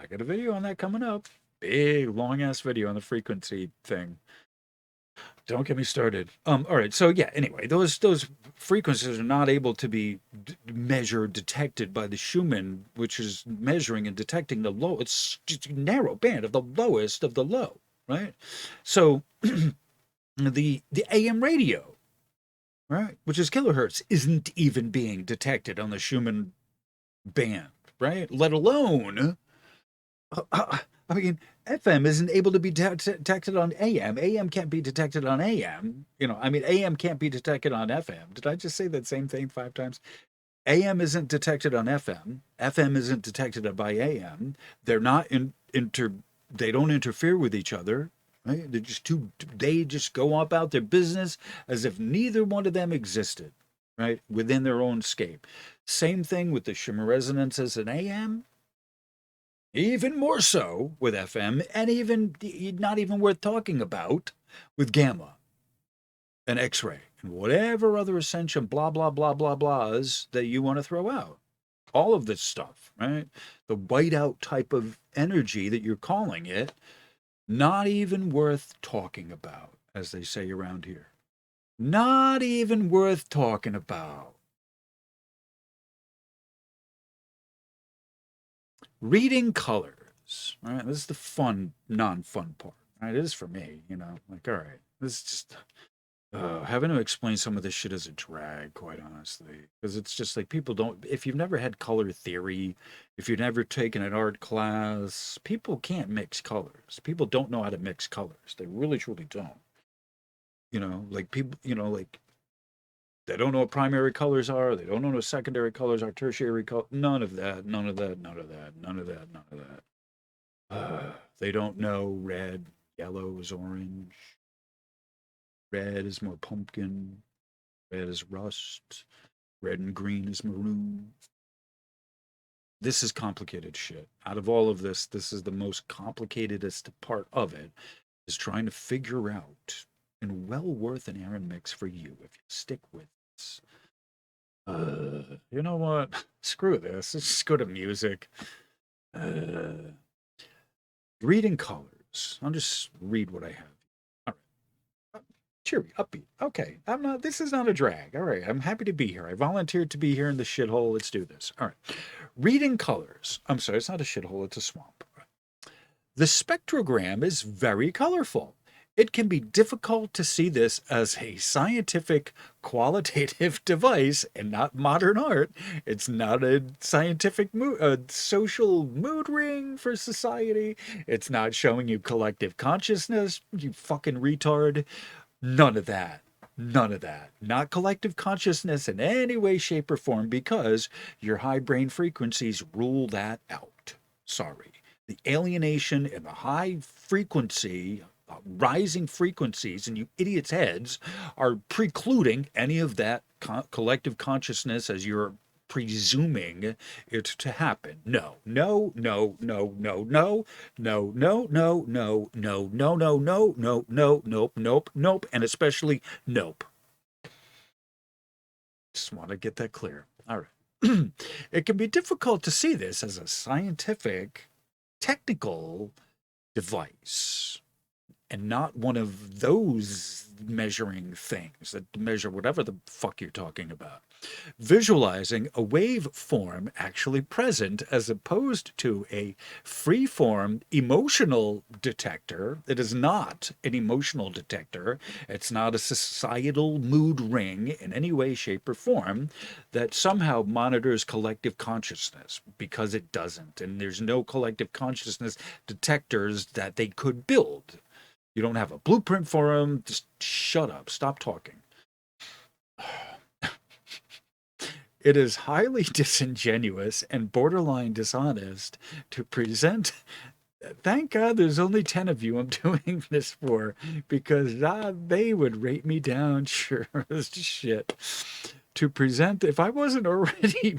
A: got a video on that coming up. Big, long ass video on the frequency thing. Don't get me started. All right. So yeah. Anyway, those frequencies are not able to be measured, detected by the Schumann, which is measuring and detecting the low. It's just a narrow band of the lowest of the low, right? So the AM radio, right, which is kilohertz, isn't even being detected on the Schumann band, right? Let alone I mean, FM isn't able to be detected on AM. AM can't be detected on AM. AM can't be detected on FM. Did I just say that same thing 5 times? AM isn't detected on FM. FM isn't detected by AM. They're not they don't interfere with each other. Right? They just go about their business as if neither one of them existed, right? Within their own scape. Same thing with the Schumann resonances in AM. Even more so with FM, and even not even worth talking about with gamma and X-ray and whatever other ascension blah blah blah blah blahs that you want to throw out. All of this stuff, right? The whiteout type of energy that you're calling it, not even worth talking about, as they say around here. Not even worth talking about. Reading colors, right? This is the fun, non-fun part. Right? It is for me, like, all right, this is just Having to explain some of this shit is a drag, quite honestly, because it's just like people don't. If you've never had color theory, if you've never taken an art class, people can't mix colors. People don't know how to mix colors. They really, truly don't. Like people, like they don't know what primary colors are. They don't know what secondary colors are. Tertiary color. None of that. None of that. None of that. None of that. None of that. They don't know red, yellow is orange, red is more pumpkin, red is rust, red and green is maroon. This is complicated shit. Out of all of this is the most complicatedest part of it, is trying to figure out, and well worth an Aronmixx for you if you stick with this. You know what? Screw this. Let's just go to music. Uh, Reading colors. I'll just read what I have. All right. Cheery, upbeat. Okay. This is not a drag. All right. I'm happy to be here. I volunteered to be here in the shithole. Let's do this. All right. Reading colors. I'm sorry, it's not a shithole, it's a swamp. The spectrogram is very colorful. It can be difficult to see this as a scientific qualitative device and not modern art. It's not a scientific social mood ring for society. It's not showing you collective consciousness, you fucking retard. None of that. None of that. Not collective consciousness in any way, shape, or form because your high brain frequencies rule that out. Sorry. The alienation and the high frequency, rising frequencies in you idiots' heads are precluding any of that collective consciousness as you're presuming it to happen. No, no, no, no, no, no, no, no, no, no, no, no, no, no, no, no, nope, nope, nope, and especially nope. Just want to get that clear. All right. It can be difficult to see this as a scientific, technical device and not one of those measuring things that measure whatever the fuck you're talking about. Visualizing a waveform actually present as opposed to a free-form emotional detector. It is not an emotional detector. It's not a societal mood ring in any way, shape, or form that somehow monitors collective consciousness, because it doesn't. And there's no collective consciousness detectors that they could build. You don't have a blueprint for them. Just shut up. Stop talking. It is highly disingenuous and borderline dishonest to present. Thank God there's only 10 of you I'm doing this for, because they would rate me down. Sure as shit. To present, if I wasn't already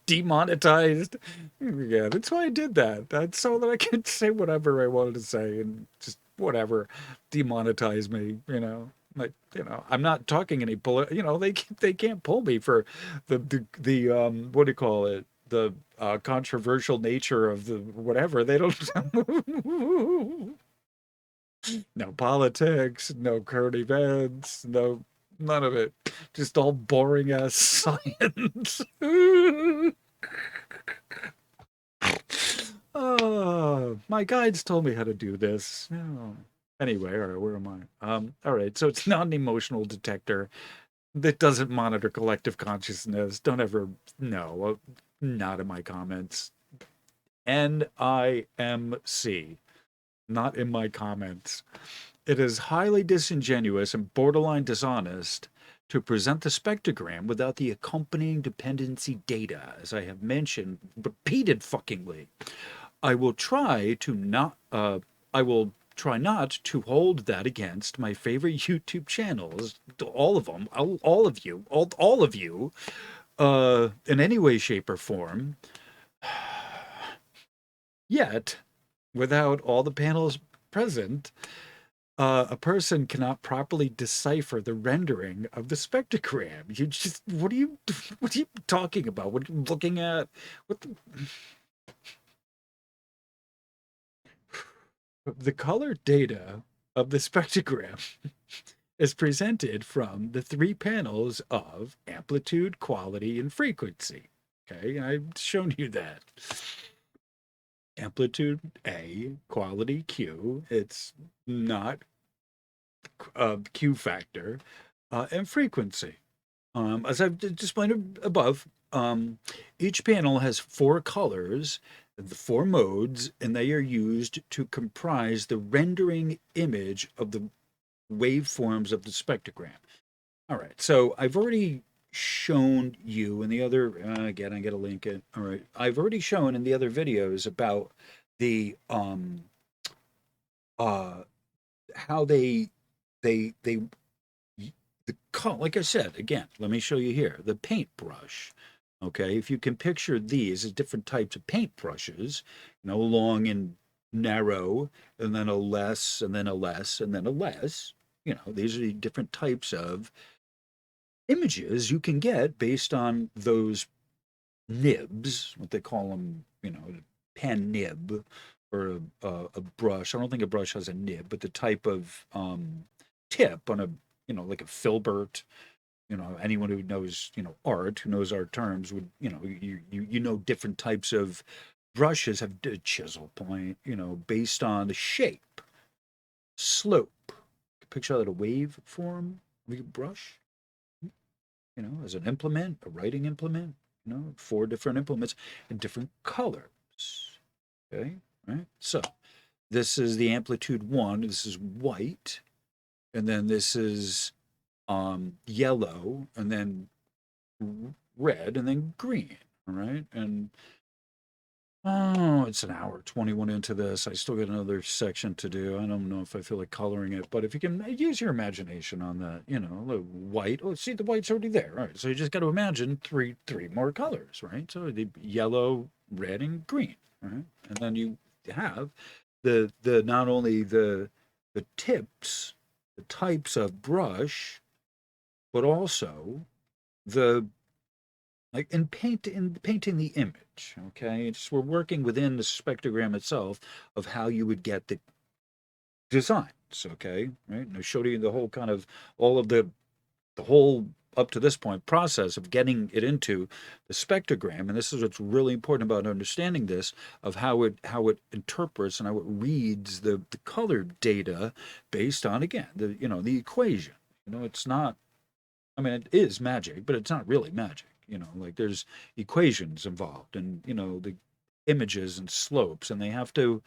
A: demonetized, yeah, that's why I did that. That's so that I could say whatever I wanted to say and just whatever, demonetize me, like, I'm not talking any they can't pull me for the what do you call it, the controversial nature of the whatever. They don't. No politics, no current events, no, none of it. Just all boring ass science. Oh, my guides told me how to do this. Oh. Anyway, all right, where am I? All right, so it's not an emotional detector that doesn't monitor collective consciousness. Don't ever, no, not in my comments. NIMC, not in my comments. It is highly disingenuous and borderline dishonest to present the spectrogram without the accompanying dependency data, as I have mentioned repeated fuckingly. I will try to not. I will try not to hold that against my favorite YouTube channels, all of them, all of you, all of you, in any way, shape, or form. Yet, without all the panels present, a person cannot properly decipher the rendering of the spectrogram. You just, what are you talking about? What are you looking at? What the color data of the spectrogram is presented from the three panels of amplitude, quality, and frequency. Okay, I've shown you that. Amplitude A, quality Q. It's not Q factor, and frequency. As I've explained above, each panel has four colors, the four modes, and they are used to comprise the rendering image of the waveforms of the spectrogram. All right, so I've already shown you in the other, again, I got to link it. All right, I've already shown in the other videos about the uh how they the color, like I said, again, let me show you here, the paintbrush. Okay, if you can picture these as different types of paintbrushes, long and narrow, and then a less, and then a less, and then a less. These are the different types of images you can get based on those nibs, what they call them, pen nib, or a brush. I don't think a brush has a nib, but the type of tip on a, like a filbert. Anyone who knows, art, who knows our terms would, you know different types of brushes have a chisel point, based on the shape, slope. Picture that a wave form of a brush, as an implement, a writing implement, four different implements in different colors. Okay, right? So this is the amplitude one. This is white, and then this is yellow, and then red, and then green. All right, and oh, it's an hour 21 into this. I still got another section to do. I don't know if I feel like coloring it, but if you can use your imagination on that, the white. Oh, see, the white's already there. All right, so you just got to imagine three more colors, right? So the yellow, red, and green, right? And then you have the not only the tips, the types of brush, but also the like in painting the image. Okay, we're working within the spectrogram itself of how you would get the designs. Okay, right? And I showed you the whole kind of all of the whole up to this point process of getting it into the spectrogram, and this is what's really important about understanding this, of how it interprets and how it reads the color data based on, again, the equation. It's not, I mean, it is magic, but it's not really magic. Like there's equations involved, and the images and slopes, and they have to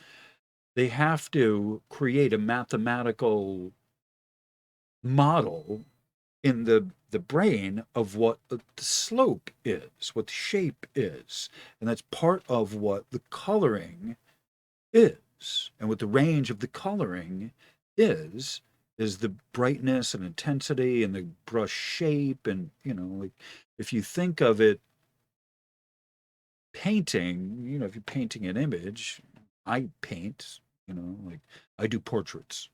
A: create a mathematical model in the brain of what the slope is, what the shape is, and that's part of what the coloring is, and what the range of the coloring is the brightness and intensity and the brush shape. And like, if you think of it, painting, if you're painting an image, I paint, like I do portraits,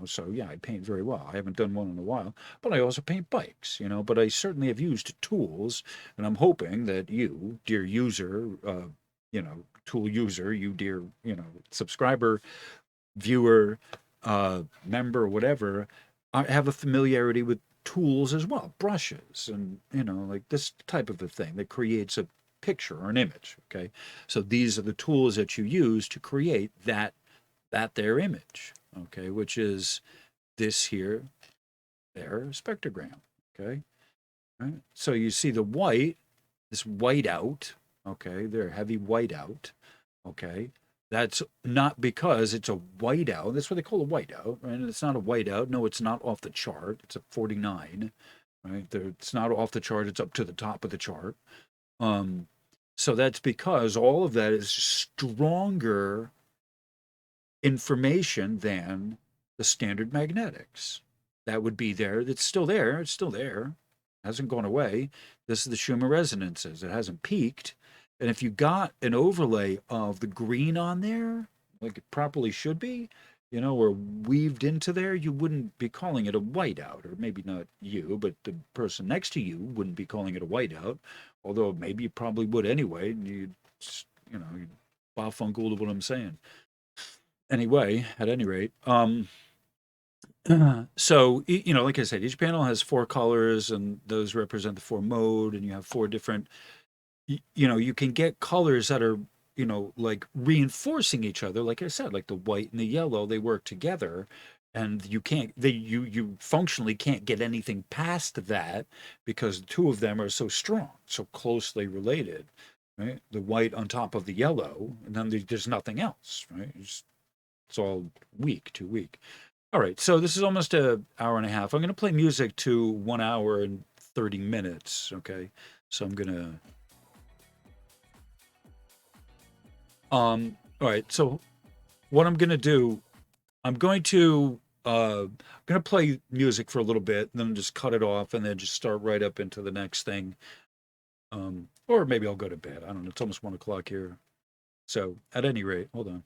A: so yeah, I paint very well. I haven't done one in a while, but I also paint bikes, but I certainly have used tools, and I'm hoping that you, dear user, tool user, you dear, subscriber, viewer, member, whatever, I have a familiarity with tools as well, brushes, and like this type of a thing that creates a picture or an image. Okay, so these are the tools that you use to create that their image. Okay, which is this here, their spectrogram. Okay, right. So you see the white, this whiteout. Okay, they're heavy whiteout. Okay, that's not because it's a whiteout. That's what they call a whiteout, right? It's not a whiteout. No, it's not off the chart. It's a 49, right? It's not off the chart. It's up to the top of the chart. Um, so that's because all of that is stronger information than the standard magnetics. That would be there. That's still there. It's still there. It hasn't gone away. This is the Schumann resonances. It hasn't peaked. And if you got an overlay of the green on there, like it properly should be, or weaved into there, you wouldn't be calling it a whiteout, or maybe not you, but the person next to you wouldn't be calling it a whiteout, although maybe you probably would anyway. And you'd bafunkel to what I'm saying. Anyway, at any rate, so like I said, each panel has four colors, and those represent the four mode, and you have four different. You can get colors that are like reinforcing each other. Like I said, like the white and the yellow, they work together, and you functionally can't get anything past that because the two of them are so strong, so closely related, right? The white on top of the yellow, and then there's nothing else, right? It's all weak, too weak. All right, so this is almost an hour and a half. I'm going to play music to 1 hour and 30 minutes, okay? So I'm going to all right, so what I'm going to do, I'm going to play music for a little bit, and then just cut it off, and then just start right up into the next thing. Or maybe I'll go to bed. I don't know. It's almost 1 o'clock here. So at any rate, hold on.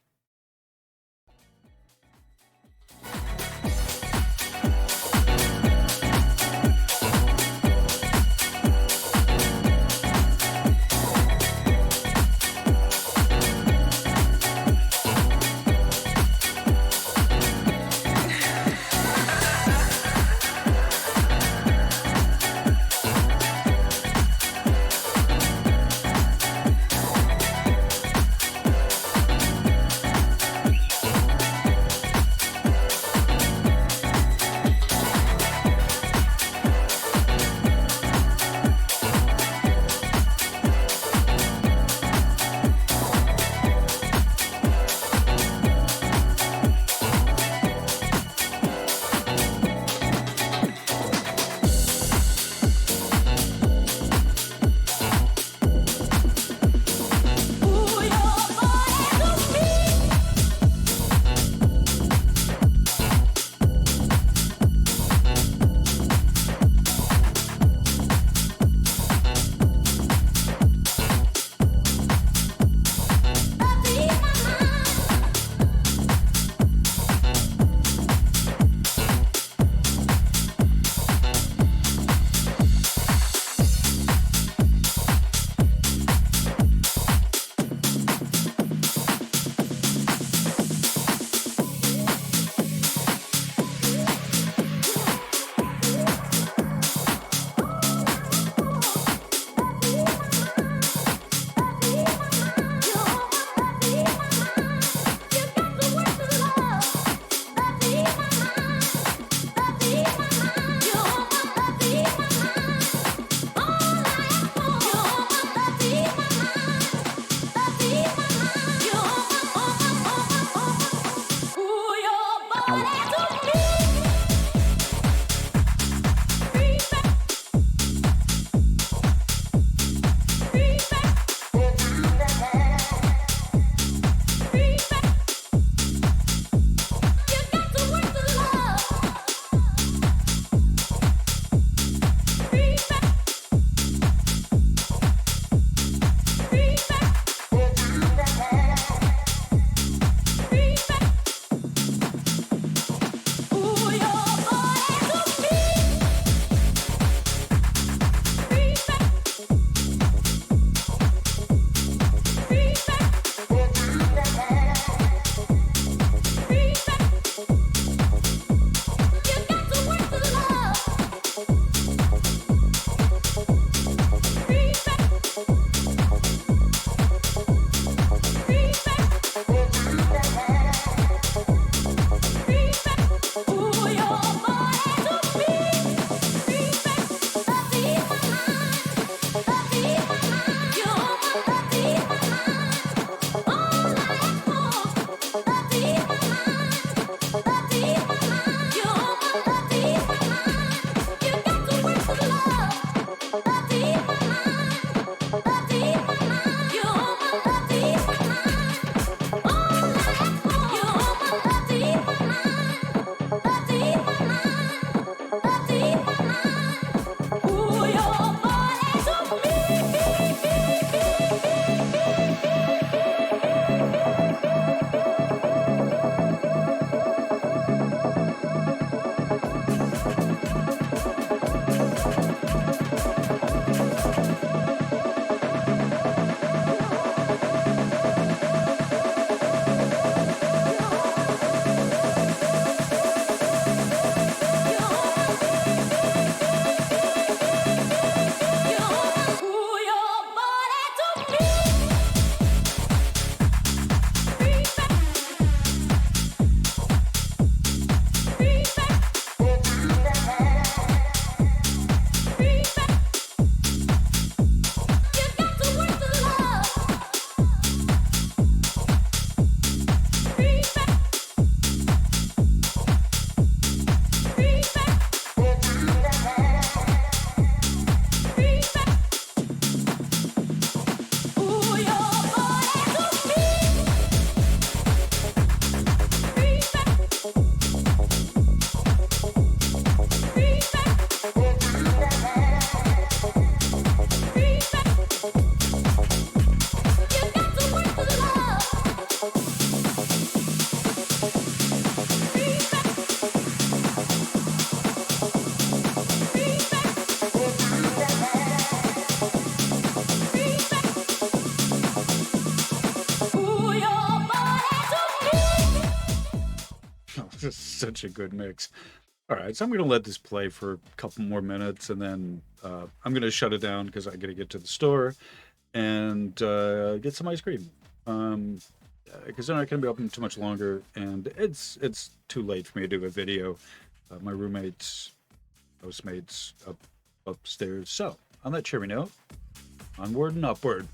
A: just such a good mix. All right, so I'm going to let this play for a couple more minutes, and then I'm going to shut it down because I got to get to the store and get some ice cream. Because they're not going to be open too much longer, and it's too late for me to do a video. My roommates, housemates upstairs. So on that cheery note, onward and upward.